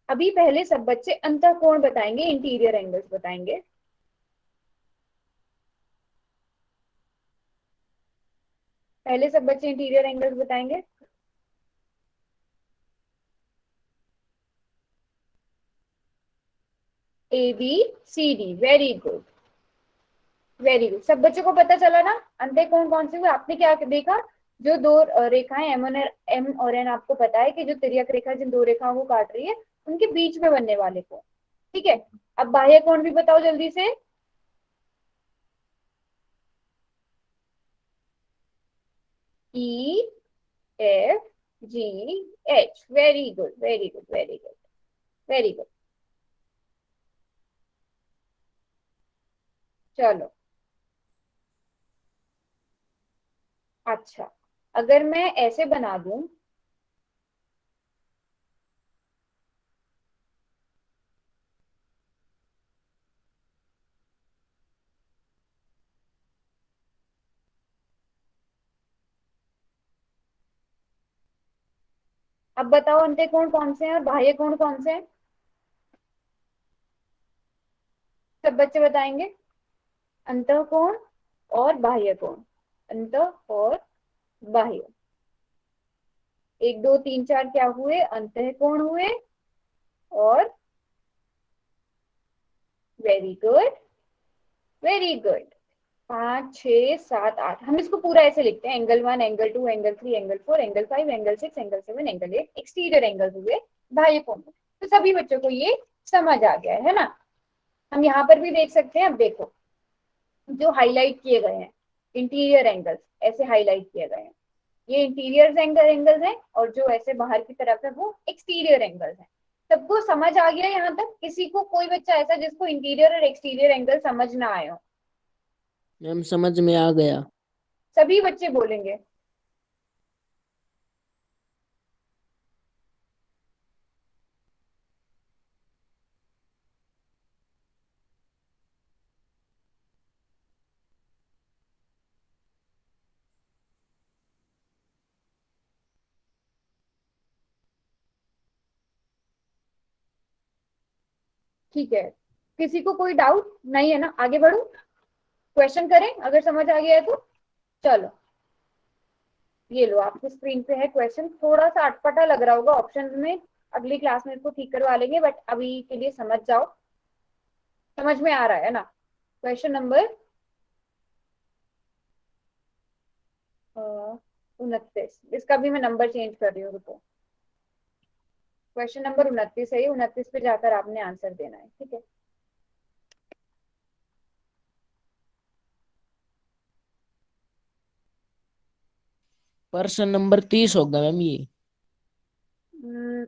अभी पहले सब बच्चे अंतःकोण बताएंगे, इंटीरियर एंगल्स बताएंगे। पहले सब बच्चे इंटीरियर एंगल्स बताएंगे। ABCD, very good, very good. सब बच्चों को पता चला ना अंतःकोण कौन से हुए। आपने क्या देखा, जो दो रेखाएं एम और एन, आपको पता है कि जो तिर्यक रेखा जिन दो रेखाओं को काट रही है उनके बीच में बनने वाले कोण। ठीक है, अब बाह्य कोण भी बताओ जल्दी से। EFGH, very good, very good, very good, very good. चलो, अच्छा, अगर मैं ऐसे बना दूं, अब बताओ अंतःकोण कौन से हैं और बाह्य कोण कौन से हैं। सब बच्चे बताएंगे, अंतःकोण और बाह्य कोण, अंतः और बाह्य। 1 2 3 4 क्या हुए, अंतःकोण हुए। और वेरी गुड, वेरी गुड, 5 6 7 8। हम इसको पूरा ऐसे लिखते हैं, angle 1 angle 2 angle 3 angle 4 angle 5 angle 6 angle 7 angle 8 exterior angle हुए बाह्य कोण। तो सभी बच्चों को ये समझ आ गया है ना। हम यहाँ पर भी देख सकते हैं, अब देखो जो हाईलाइट किए गए हैं इंटीरियर एंगल्स, ऐसे हाईलाइट किए गए हैं, ये इंटीरियर एंगल्स हैं, और जो ऐसे बाहर की तरफ है वो एक्सटीरियर एंगल्स हैं। सबको समझ आ गया यहाँ तक? किसी को, कोई बच्चा ऐसा जिसको इंटीरियर और एक्सटीरियर एंगल समझ ना आए हो? मैम समझ में आ गया। सभी बच्चे बोलेंगे। ठीक है, किसी को कोई डाउट नहीं है ना? आगे बढ़ू, क्वेश्चन करें अगर समझ आ गया है तो। चलो, ये लो आपकी स्क्रीन पे है क्वेश्चन। थोड़ा सा अटपटा लग रहा होगा ऑप्शंस में, अगली क्लास में इसको ठीक करवा लेंगे, बट अभी के लिए समझ जाओ। समझ में आ रहा है ना? क्वेश्चन नंबर 29, इसका भी मैं नंबर चेंज कर रही हूँ, रुको। क्वेश्चन नंबर 29 है, 29 पे जाकर आपने आंसर देना है, ठीक है? पर्सन नंबर 30 होगा मैम ये।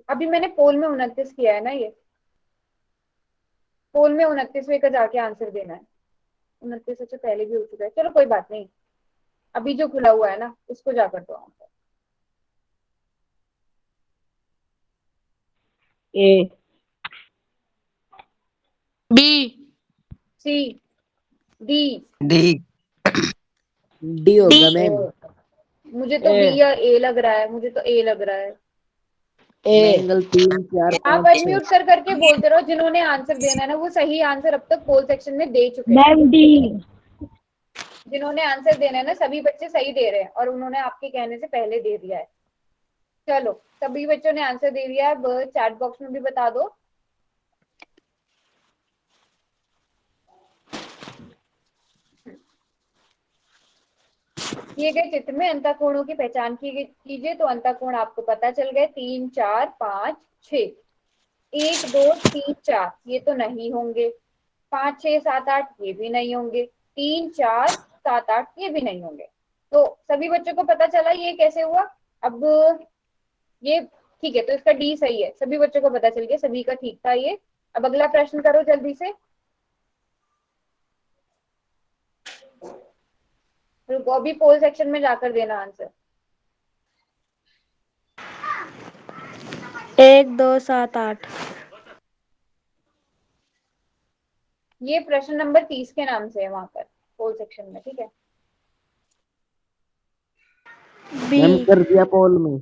अभी मैंने पोल में 29 किया है ना, ये पोल में 29वें का जाके आंसर देना है। 29 से पहले भी हो चुका है, चलो कोई बात नहीं। अभी जो खुला हुआ है ना उसको जाकर दो answer. A B C, D, D D होगा D मैम। मुझे तो बी A या ए लग रहा है, मुझे तो ए लग रहा है। A एंगल 3 4 आप 5 6। अनम्यूट कर करके बोलते रहो, जिन्होंने आंसर देना है ना वो सही आंसर अब तक पोल सेक्शन में दे चुके हैं। Ma'am D. जिन्होंने आंसर देना है ना सभी बच्चे सही दे रहे हैं, और उन्होंने आपके कहने से पहले दे दिया है। चलो, सभी बच्चों ने आंसर दे दिया है, अब चैट बॉक्स में भी बता दो। दिए गए चित्र में अंतःकोणों की पहचान कीजिए। तो अंतःकोण आपको पता चल गए, 3 4 5 6। 1 2 3 4 ये तो नहीं होंगे, 5 6 7 8 ये भी नहीं होंगे, 3 4 7 8 ये भी नहीं होंगे। तो सभी बच्चों को पता चला ये कैसे हुआ। अब ये ठीक है, तो इसका डी सही है, सभी बच्चों को पता चल गया, सभी का ठीक था ये। अब अगला प्रश्न करो जल्दी से। रुको, अभी पोल सेक्शन में जाकर देना आंसर। 1 2 7 8। ये प्रश्न नंबर 30 के नाम से है वहां पर पोल सेक्शन में, ठीक है। Ma'am B. कर दिया पोल में।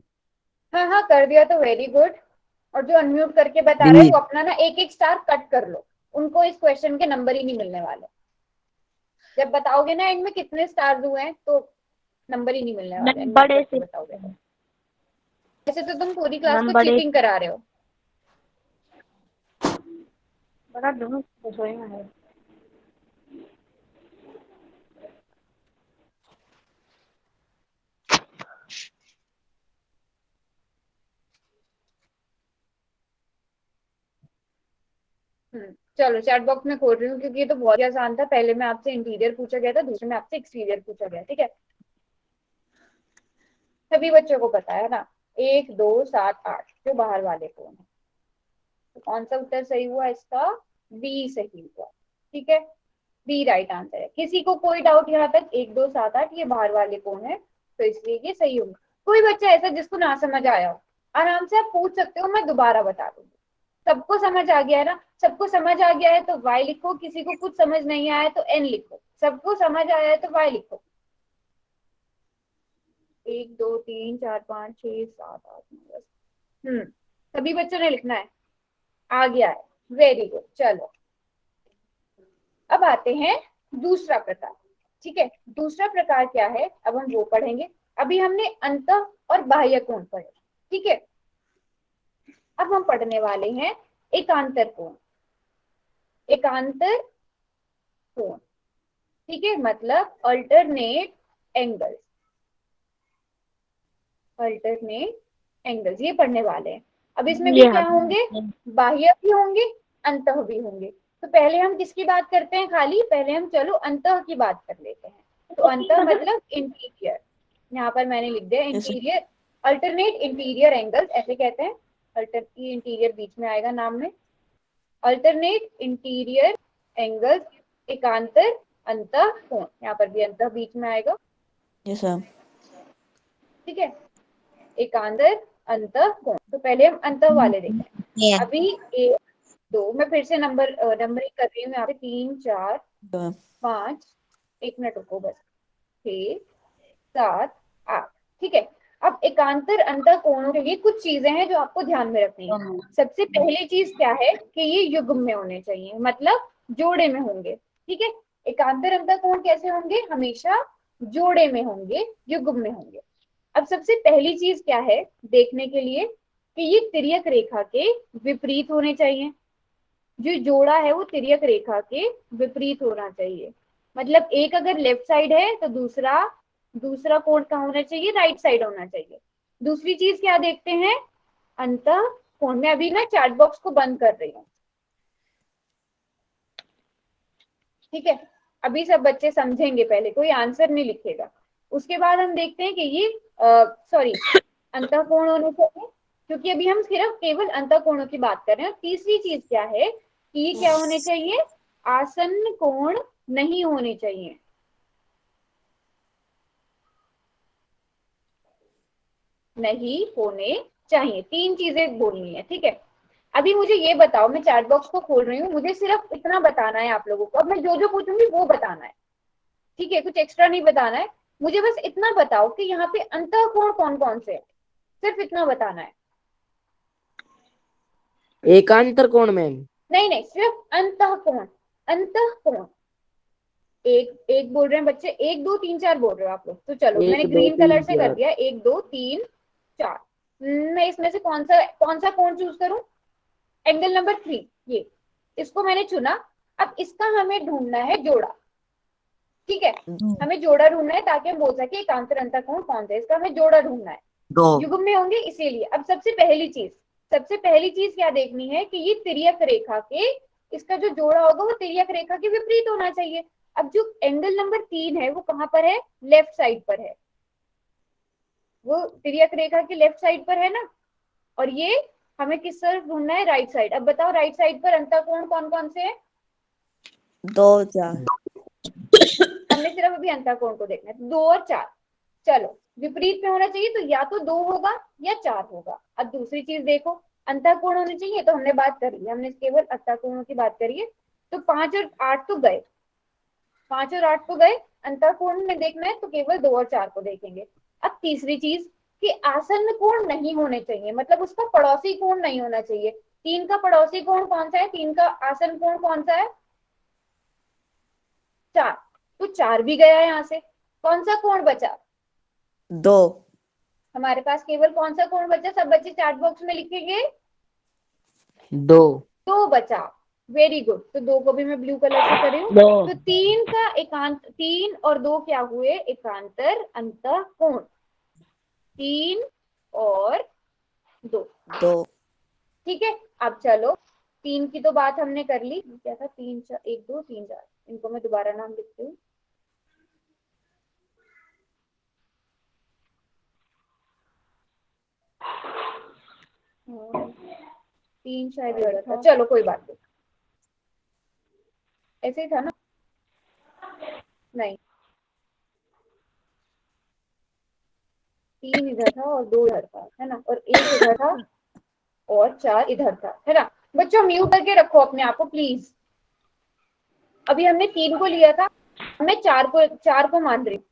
हाँ हाँ कर दिया तो वेरी गुड। और जो अनम्यूट करके बता रहे हैं वो अपना ना एक एक स्टार कट कर लो, उनको इस क्वेश्चन के नंबर ही नहीं मिलने वाले। जब बताओगे ना एंड में कितने स्टार्स हुए हैं तो नंबर ही नहीं मिलने वाले, मैम unmute बड़े करके से बताओगे तो। वैसे तो तुम पूरी क्लास मैम को बड़े चीटिंग करा रहे हो। बड़ा दोनों सोएगा है। चलो चैट बॉक्स में खोल रही हूँ क्योंकि ये तो बहुत ही आसान था। पहले में आपसे इंटीरियर पूछा गया था, दूसरे में आपसे एक्सटीरियर पूछा गया, ठीक है। सभी बच्चों को पता है ना, 1 2 7 8 जो बाहर वाले कौन है। तो कौन सा उत्तर सही हुआ इसका? बी सही हुआ, ठीक है। बी राइट आंसर है। किसी को कोई डाउट यहाँ तक? 1 2 7 8 ये बाहर वाले कौन है, तो इसलिए ये सही होगा। कोई बच्चा ऐसा जिसको ना समझ आया हो, आराम से आप पूछ सकते हो, मैं दोबारा बता दूंगी। सबको समझ आ गया है ना? सबको समझ आ गया है तो वाई लिखो, किसी को कुछ समझ नहीं आया है तो एन लिखो, सबको समझ आया है तो वाई लिखो। 1 2 3 4 5 6 7 8 9 10। सभी बच्चों ने लिखना है, आ गया है, वेरी गुड। चलो अब आते हैं दूसरा प्रकार, ठीक है। दूसरा प्रकार क्या है अब हम वो पढ़ेंगे। अभी हमने अंतः और बाह्य कोण पढ़े, ठीक है। अब हम पढ़ने वाले हैं एकांतर कोण। एकांतर कोण, ठीक है, मतलब अल्टरनेट एंगल्स। अल्टरनेट एंगल्स ये पढ़ने वाले हैं। अब इसमें भी ये क्या होंगे? बाह्य भी होंगे, अंतः भी होंगे। तो पहले हम किसकी बात करते हैं? खाली पहले हम चलो अंतः की बात कर लेते हैं। तो अंतः मतलब इंटीरियर, यहाँ पर मैंने लिख दिया इंटीरियर। अल्टरनेट इंटीरियर एंगल्स ऐसे कहते हैं। अल्टर इंटीरियर बीच में आएगा नाम में। अल्टरनेट इंटीरियर एंगल्स, एकांतर अंतः कोण, यहाँ पर भी अंतः बीच में आएगा, ठीक है। एकांतर अंतः कोण। तो पहले हम अंतः वाले देखते हैं। अभी 1 2 मैं फिर से नंबरिंग कर रही हूँ यहाँ पे, 3 4 5, 1 मिनट रुको बस, 6 7 8, ठीक है। अब एकांतर अंतः कोणों के लिए कुछ चीजें हैं जो आपको ध्यान में रखनी है। सबसे पहली चीज क्या है कि ये युग्म में होने चाहिए, मतलब जोड़े में होंगे, ठीक है। एकांतर अंतः कोण कैसे होंगे? हमेशा जोड़े में होंगे, युग्म में होंगे। अब सबसे पहली चीज क्या है देखने के लिए कि ये तिर्यक रेखा के विपरीत होने चाहिए। जो जोड़ा है वो तिर्यक रेखा के विपरीत होना चाहिए। मतलब एक अगर लेफ्ट साइड है तो दूसरा दूसरा कोण कहाँ होना चाहिए? राइट साइड होना चाहिए। दूसरी चीज क्या देखते हैं? अंतः कोण। में अभी ना चैट बॉक्स को बंद कर रही हूँ, ठीक है। अभी सब बच्चे समझेंगे, पहले कोई आंसर नहीं लिखेगा। उसके बाद हम देखते हैं कि ये सॉरी अंतः कोण होने चाहिए, क्योंकि अभी हम सिर्फ केवल अंतः कोणों की बात कर रहे हैं। तीसरी चीज क्या है कि ये क्या होने चाहिए? आसन्न कोण नहीं होने चाहिए। नहीं होने चाहिए, 3 चीजें बोलनी है, ठीक है। अभी मुझे ये बताओ, मैं चैट बॉक्स को खोल रही हूँ, मुझे सिर्फ इतना बताना है आप लोगों को। अब मैं जो जो पूछूंगी वो बताना है, ठीक है, कुछ एक्स्ट्रा नहीं बताना है। मुझे बस इतना बताओ कि यहाँ पे अंतः कोण कौन कौन से है, सिर्फ इतना बताना है। एकांतर कोण मैम। नहीं नहीं, सिर्फ अंतः कोण। अंतः कोण एक एक बोल रहे हैं बच्चे, 1 2 3 4 बोल रहे हो आप लोग। तो चलो मैंने 1 2 ग्रीन 3 कलर से कर 4। दिया, 1 2 3 4। मैं इसमें से कौन सा कोण चूज करूं? एंगल नंबर 3, ये इसको मैंने चुना। अब इसका हमें ढूंढना है जोड़ा, ठीक है। हमें जोड़ा ढूंढना है ताकि हम बोल सके एकांतर अंतः कोण कौन सा है। इसका हमें जोड़ा ढूंढना है, युग्म में होंगे इसीलिए। अब सबसे पहली चीज क्या देखनी है कि ये तिर्यक रेखा के, इसका जो जोड़ा होगा वो तिर्यक रेखा के विपरीत होना चाहिए। अब जो एंगल नंबर 3 है वो कहाँ पर है? लेफ्ट साइड पर है, वो तिर्यक रेखा के लेफ्ट साइड पर है ना। और ये हमें किस तरफ ढूंढना है? Right side. अब बताओ राइट साइड पर अंतः कोण कौन कौन से है? 2 4। हमने सिर्फ अभी अंतःकोण को देखना है। 2 और 4, चलो विपरीत में होना चाहिए, तो या तो 2 होगा या 4 होगा। अब दूसरी चीज देखो, अंतःकोण होने चाहिए, तो हमने बात कर ली, हमने केवल अंतःकोणों की बात करी है। तो 5 और 8 तो गए, 5 और 8 तो गए। अंतःकोण में देखना है तो केवल 2 और 4 को देखेंगे। अब तीसरी चीज कि आसन्न कोण नहीं होने चाहिए, मतलब उसका पड़ोसी कोण नहीं होना चाहिए। 3 का पड़ोसी कोण कौन सा है, 3 का आसन्न कोण कौन सा है, 4। तो 4 भी गया यहाँ से। कौन सा कोण बचा, 2 हमारे पास केवल कौन सा कोण बचा, सब बच्चे चैट बॉक्स में लिखेंगे। 2 2 बचा, वेरी गुड। तो 2 को भी मैं ब्लू कलर से कर रही हूँ। 2 तो 3 का एकांत, 3 और 2 क्या हुए, एकांतर अंतःकोण। 3 और 2, 2 ठीक है। अब चलो 3 की तो बात हमने कर ली, क्या था, 3 4 1 2 3 4, इनको मैं दोबारा नाम लिखती हूँ। हाँ, 3 शायद गलत था, चलो कोई बात नहीं, ऐसे ही था ना, नहीं 3 इधर था और 2 इधर था, है ना, और 1 इधर था और 4 इधर था, है ना। बच्चों म्यूट करके रखो अपने आप को प्लीज। अभी हमने 3 को लिया था, मैं 4 को मान रही हूँ।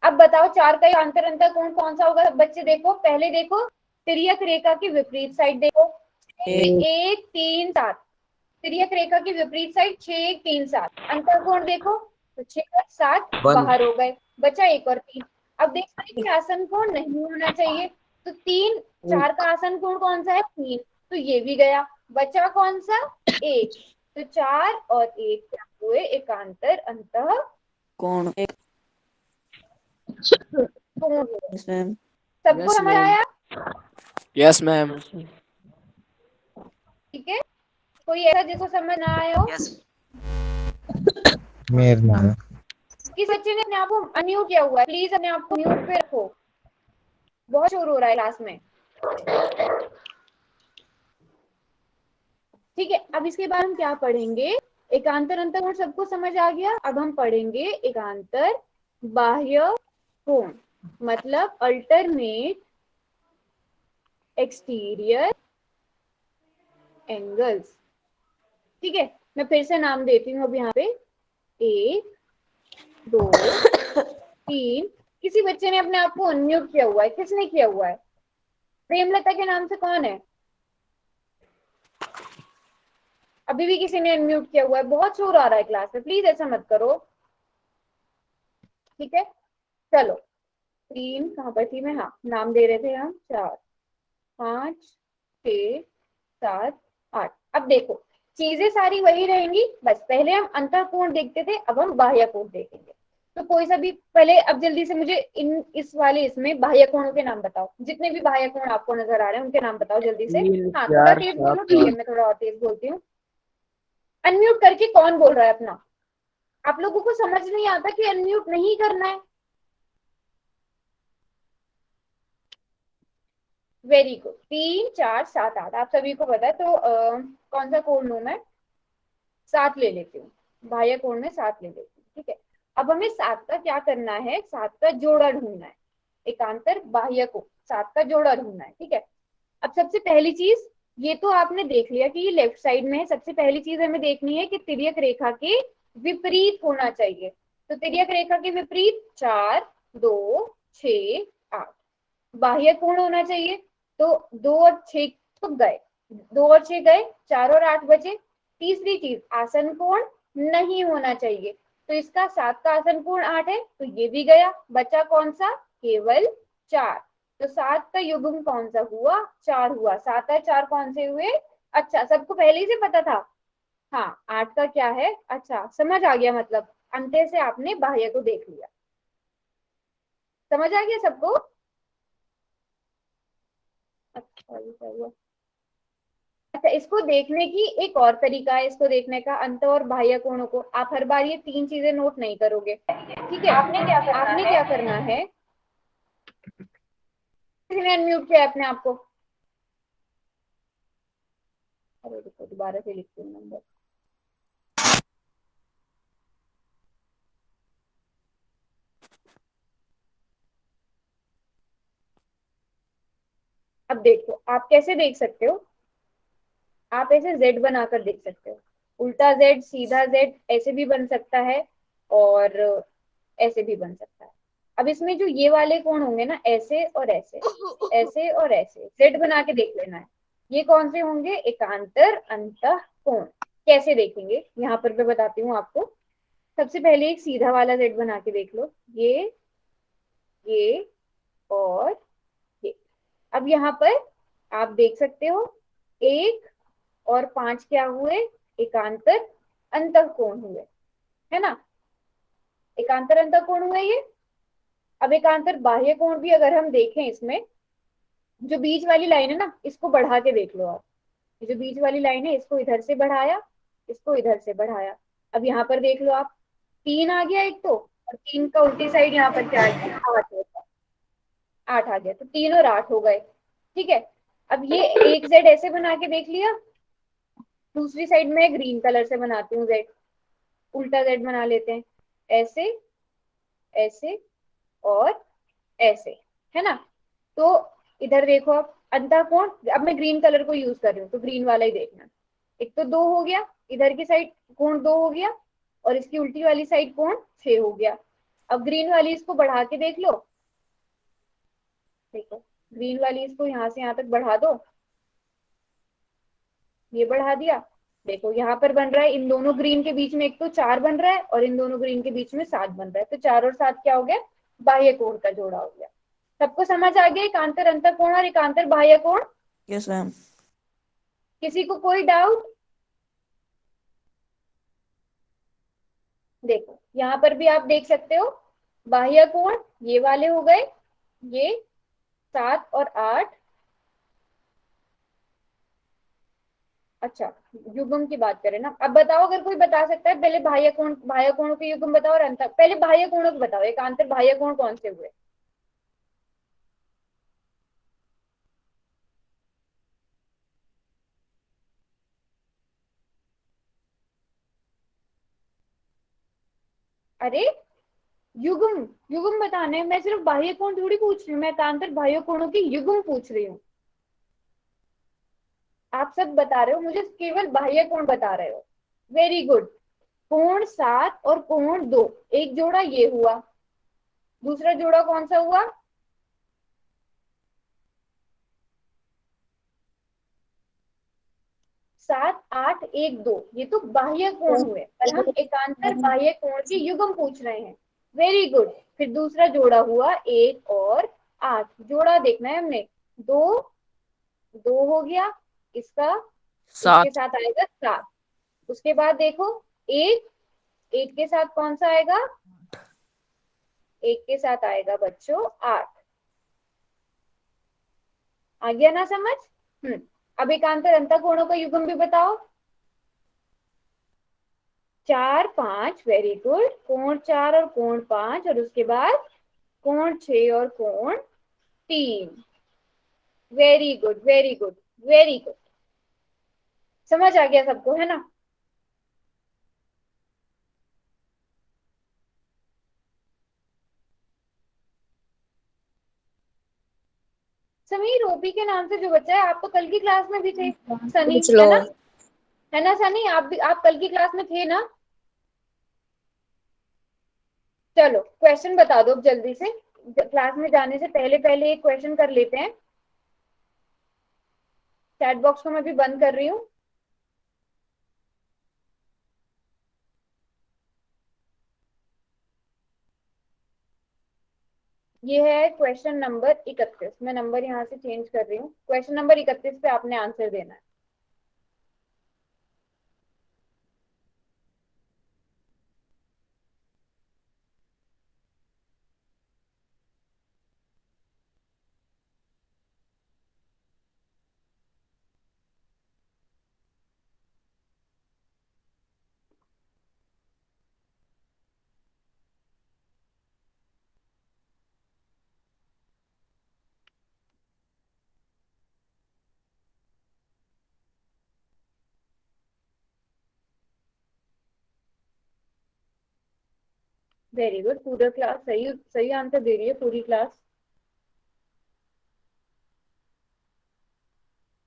अब बताओ 4 का आंतर अंतःकोण कौन सा होगा, बच्चे देखो, पहले देखो तिर्यक रेखा की विपरीत साइड देखो, 1 3 7, तिर्यक रेखा की विपरीत साइड 6 1 3 7, अंतःकोण देखो तो 6 और 7 बाहर हो गए, बचा 1 और 3। अब देखो कि आसन कोण नहीं होना चाहिए, तो 3 4 का आसन कोण कौन सा है, 3, तो ये भी गया, बचा कौन सा, 1। तो 4 और 1 क्या हुए, एकांतर कौन एक कोण हुए। मैम। सबको समझ आया, यस मैम। ठीक है। कोई ऐसा जिसको समझ ना आया हो, मेरे नाम किस बच्चे ने अपने आप को अनम्यूट किया हुआ है, प्लीज अपने आप को म्यूट पे रखो, बहुत शोर हो रहा है क्लास में। ठीक है, अब इसके बाद हम क्या पढ़ेंगे, एकांतर अंतःकोण सबको समझ आ गया। अब हम पढ़ेंगे एकांतर बाह्य कोण, मतलब अल्टरनेट एक्सटीरियर एंगल्स। ठीक है, मैं फिर से नाम देती हूँ अब यहाँ पे, 1 2 3। किसी बच्चे ने अपने आप को अनम्यूट किया हुआ है, किसने किया हुआ है, प्रेमलता के नाम से कौन है, अभी भी किसी ने अनम्यूट किया हुआ है, बहुत शोर आ रहा है क्लास में, प्लीज ऐसा मत करो, ठीक है। चलो 3 कहाँ पर थी मैं, हाँ नाम दे रहे थे हम, 4 5 6 7 8। अब देखो चीजें सारी वही रहेंगी, बस पहले हम अंतःकोण देखते थे, अब हम बाह्य कोण देखेंगे। तो कोई सा भी पहले, अब जल्दी से मुझे इस वाले इसमें बाह्य कोणों के नाम बताओ, जितने भी बाह्य कोण आपको नजर आ रहे हैं उनके नाम बताओ जल्दी से। 3 हाँ थोड़ा 4 तेज बोलो, 7 ठीक है 8। मैं थोड़ा और तेज बोलती हूँ। अनम्यूट करके कौन बोल रहा है अपना, आप लोगों को समझ नहीं आता कि अनम्यूट नहीं करना है, वेरी गुड। 3 4 7 8 आप सभी को पता है, तो कौन सा कोण लूं मैं, 7 ले लेती हूँ, बाह्य कोण में 7 ले लेती हूँ, ठीक है। अब हमें 7 का क्या करना है, 7 का जोड़ा ढूंढना है, एकांतर बाह्य कोण 7 का जोड़ा ढूंढना है, ठीक है। अब सबसे पहली चीज, ये तो आपने देख लिया कि ये लेफ्ट साइड में है, सबसे पहली चीज हमें देखनी है कि तिर्यक रेखा के विपरीत होना चाहिए। तो तिर्यक रेखा के विपरीत 4 2 6 8 बाह्य कोण होना चाहिए। तो 2 और 6 तो गए, 2 और 6 गए, 4 और 8 बचे। तीसरी चीज, आसन कोण नहीं होना चाहिए, तो इसका 7 का आसन कोण 8 है, तो ये भी गया, बचा कौन सा, केवल 4। तो 7 का युग्म कौन सा हुआ, 4 हुआ, 7 और 4 कौन से हुए, अच्छा सबको पहले ही से पता था, हाँ 8 का क्या है, अच्छा समझ आ गया, मतलब अंते से आपने बाह्य को देख लिया, समझ आ गया सबको। अच्छा ये क्या हुआ, अच्छा इसको देखने की एक और तरीका है, इसको देखने का अंत और बाह्य कोणों को, आप हर बार ये 3 चीजें नोट नहीं करोगे, ठीक है। आपने क्या करना है, किसने अनम्यूट किया अपने आप को, अरे देखो दोबारा से लिखती हूँ नंबर, अब देखो आप कैसे देख सकते हो, आप ऐसे जेड बनाकर देख सकते हो, उल्टा जेड, सीधा जेड ऐसे भी बन सकता है और ऐसे भी बन सकता है। अब इसमें जो ये वाले कोण होंगे ना, ऐसे और ऐसे, ऐसे और ऐसे, जेड बना के देख लेना है, ये कौन से होंगे, एकांतर अंतः कोण। कैसे देखेंगे यहाँ पर मैं बताती हूँ आपको। सबसे पहले एक सीधा वाला जेड बना के देख लो, ये और ये। अब यहाँ पर आप देख सकते हो 1 और 5 क्या हुए, एकांतर अंतःकोण हुए, है ना, एकांतर अंतःकोण हुए ये। अब एकांतर बाह्य कोण भी अगर हम देखें, इसमें जो बीच वाली लाइन है ना, इसको बढ़ा के देख लो आप, ये जो बीच वाली लाइन है इसको इधर से बढ़ाया, इसको इधर से बढ़ाया। अब यहाँ पर देख लो आप, 3 आ गया एक तो, और 3 का उल्टी साइड यहाँ पर क्या आ गया, 8 होगा, 8 आ गया, तो 3 और 8 हो गए। ठीक है, अब ये एक जेड ऐसे बना के देख लिया, दूसरी साइड में ग्रीन कलर से बनाती हूँ जेड, उल्टा जेड बना लेते हैं, ऐसे, ऐसे और ऐसे, है ना। तो इधर देखो अब अंतःकोण, अब मैं ग्रीन कलर को यूज कर रही हूँ तो ग्रीन वाला ही देखना। एक तो 2 हो गया, इधर की साइड कोण 2 हो गया, और इसकी उल्टी वाली साइड कोण 6 हो गया। अब ग्रीन वाली इसको बढ़ा के देख लो, देखो ग्रीन वाली इसको यहाँ से यहाँ तक बढ़ा दो, ये बढ़ा दिया, देखो यहाँ पर बन रहा है, इन दोनों ग्रीन के बीच में एक तो 4 बन रहा है और इन दोनों ग्रीन के बीच में 7 बन रहा है, तो 4 और 7 क्या हो गया, बाह्य कोण का जोड़ा हो गया। सबको समझ आ गया एकांतर अंतःकोण और एकांतर बाह्य कोण? Yes ma'am. किसी को कोई डाउट? देखो यहाँ पर भी आप देख सकते हो, बाह्य कोण ये वाले हो गए, ये 7 और 8। अच्छा, युग्म की बात करें ना, अब बताओ अगर कोई बता सकता है, पहले बाह्य कोणों के युग्म बताओ और अंतर, पहले बाह्य कोणों के बताओ, एकांतर बाह्य कोण कौन से हुए? अरे युग्म, युग्म बताने हैं, मैं सिर्फ बाह्य कोण थोड़ी पूछ रही हूँ, मैं एकांतर बाह्य कोणों के युग्म पूछ रही हूँ। आप सब बता रहे हो, मुझे केवल बाह्य कोण बता रहे हो। Very good. कोण 7 और कोण 2, एक जोड़ा ये हुआ, दूसरा जोड़ा कौन सा हुआ, 7 8 1 2, ये तो बाह्य कोण हुए, पर हम एकांतर बाह्य कोण के युग्म पूछ रहे हैं। Very good. फिर दूसरा जोड़ा हुआ 1 और 8, जोड़ा देखना है हमने, 2 2 हो गया, इसका इसके 7। साथ आएगा 7। उसके बाद देखो, एक एक के साथ कौन सा आएगा, एक के साथ आएगा बच्चों 8। आ गया ना समझ? अब एकांतर अंतःकोणों का युग्म भी बताओ। 4 5, वेरी गुड, कोण 4 और कोण 5, और उसके बाद कोण 6 और कोण 3। Very good, very good, very good. समझ आ गया सबको, है ना? समीर, ओपी के नाम से जो बच्चा है, आप तो कल की क्लास में भी थे, सनी, पूछ लो। है ना सनी, आप भी, आप कल की क्लास में थे ना? चलो क्वेश्चन बता दो अब जल्दी से, क्लास में जाने से पहले पहले एक क्वेश्चन कर लेते हैं। चैट बॉक्स को मैं भी बंद कर रही हूँ। ये है क्वेश्चन नंबर 31, मैं नंबर यहाँ से चेंज कर रही हूँ, क्वेश्चन नंबर 31 पे आपने आंसर देना है। वेरी गुड, पूरा क्लास सही सही आंसर दे रही है पूरी क्लास।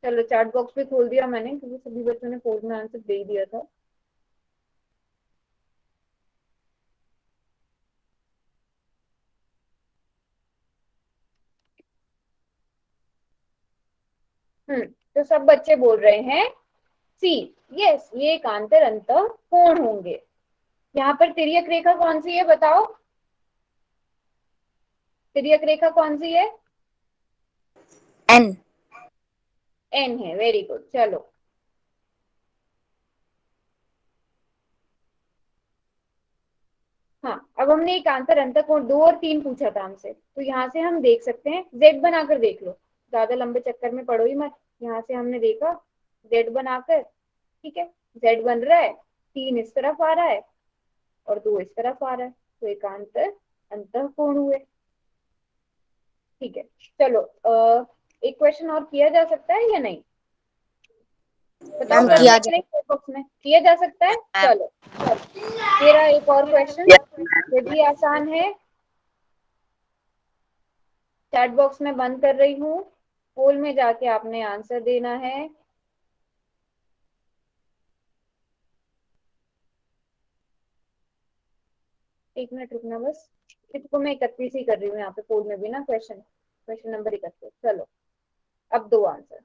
चलो चैट बॉक्स भी खोल दिया मैंने, क्योंकि सभी बच्चों ने कोड में आंसर दे ही दिया था। तो सब बच्चे बोल रहे हैं सी। यस, ये एकांतर अंतः कोण होंगे। यहाँ पर तिर्यक रेखा कौन सी है बताओ? तिर्यक रेखा कौन सी है? एन। एन है, वेरी गुड। चलो हाँ, अब हमने एकांतर अंतः कोण 2 और 3 पूछा था हमसे, तो यहाँ से हम देख सकते हैं, जेड बनाकर देख लो, ज्यादा लंबे चक्कर में पड़ो ही मत। यहाँ से हमने देखा जेड बनाकर, ठीक है, जेड बन रहा है, 3 इस तरफ आ रहा है और 2 इस तरफ आ रहा है, तो एकांतर अंतः कोण हुए। ठीक है, चलो एक क्वेश्चन और किया जा सकता है या नहीं? बताओ मैम, कर किया दें बॉक्स में, किया जा सकता है। चलो मेरा एक और क्वेश्चन, ये भी आसान है, चैट बॉक्स में बंद कर रही हूँ, पोल में जाके आपने आंसर देना है। एक मिनट रुकना बस, इसको मैं 31 ही कर रही हूँ यहाँ पे पोल में भी ना, क्वेश्चन क्वेश्चन नंबर 31। चलो अब दो आंसर।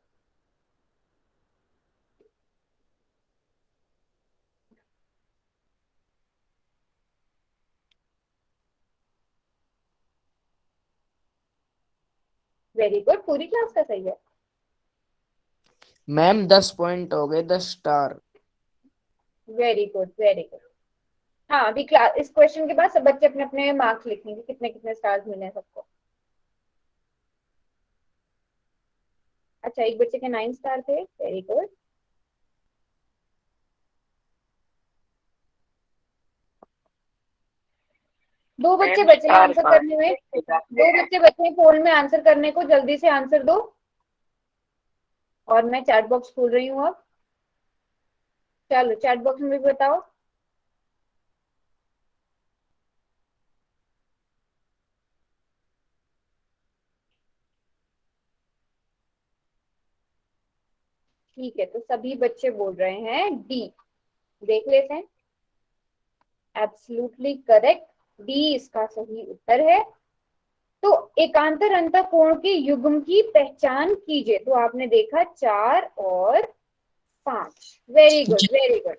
वेरी गुड, पूरी क्लास का सही है। मैम 10 पॉइंट हो गए, 10 star. Very good very good. हाँ, अभी क्लास, इस क्वेश्चन के बाद सब बच्चे अपने अपने मार्क्स लिखेंगे, कितने कितने स्टार्स मिले हैं सबको। अच्छा, एक बच्चे के 9 स्टार थे, वेरी गुड। दो बच्चे बचे हैं आंसर करने में, दो बच्चे बचे हैं पोल में आंसर करने को, जल्दी से आंसर दो। और मैं चैट बॉक्स खोल रही हूँ अब, चलो चैट बॉक्स में भी बताओ। ठीक है, तो सभी बच्चे बोल रहे हैं डी, देख लेते हैं। एब्सोल्युटली करेक्ट, डी इसका सही उत्तर है। तो एकांतर अंतः कोण के युग्म की पहचान कीजिए, तो आपने देखा 4 और 5, वेरी गुड वेरी गुड।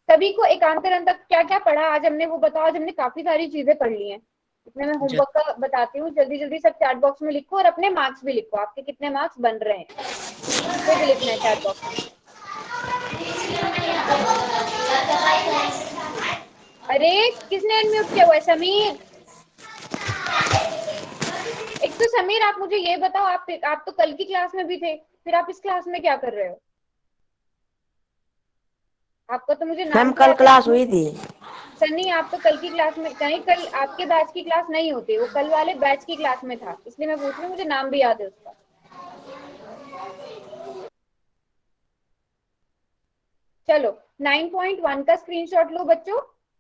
सभी को एकांतर अंतः क्या क्या पढ़ा आज हमने वो बताओ, आज हमने काफी सारी चीजें पढ़ ली हैं। इसमें मैं होमवर्क का बताती हूँ, जल्दी जल्दी सब चैट बॉक्स में लिखो और अपने मार्क्स भी लिखो, आपके कितने मार्क्स बन रहे हैं वो भी लिखना है चैट बॉक्स में। अरे किसने अनम्यूट किया हुआ है? समीर। एक तो समीर, आप मुझे ये बताओ, आप तो कल की क्लास में भी थे, फिर आप इस क्लास में क्या कर रहे हो? आपका तो मुझे नाम मैम भी कल याद है। क्लास हुई थी। सन्नी, आप तो कल की क्लास में नहीं, कल आपके बैच की क्लास नहीं होती, वो कल वाले बैच की क्लास में था, इसलिए मैं पूछ रही हूँ, मुझे नाम भी याद है उसका। चलो 9.1 का स्क्रीनशॉट लो बच्चों,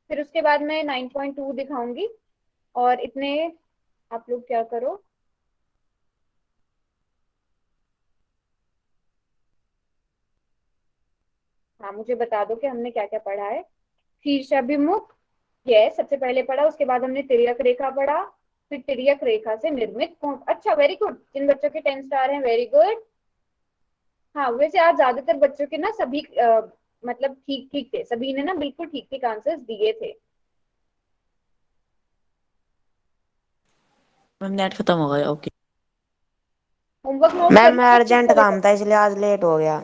फिर उसके बाद मैं 9.2 दिखाऊंगी। और इतने आप लोग क्या करो, हाँ मुझे बता दो कि हमने क्या क्या पढ़ा है। शीर्षाभिमुख, ये सबसे पहले पढ़ा, उसके बाद हमने तिर्यक रेखा पढ़ा, फिर तिर्यक रेखा से निर्मित कोण। अच्छा वेरी गुड, जिन बच्चों के 10 स्टार हैं वेरी गुड। हाँ वैसे आज ज्यादातर बच्चों के ना सभी मतलब ठीक ठीक थे, सभी ने ना बिल्कुल ठीक ठीक आंसर्स दिए थे। मैम नेट खत्म हो गया। ओके होमवर्क नोट कर मैम, लो मैं तो अर्जेंट चलेगा। काम था इसलिए आज लेट हो गया।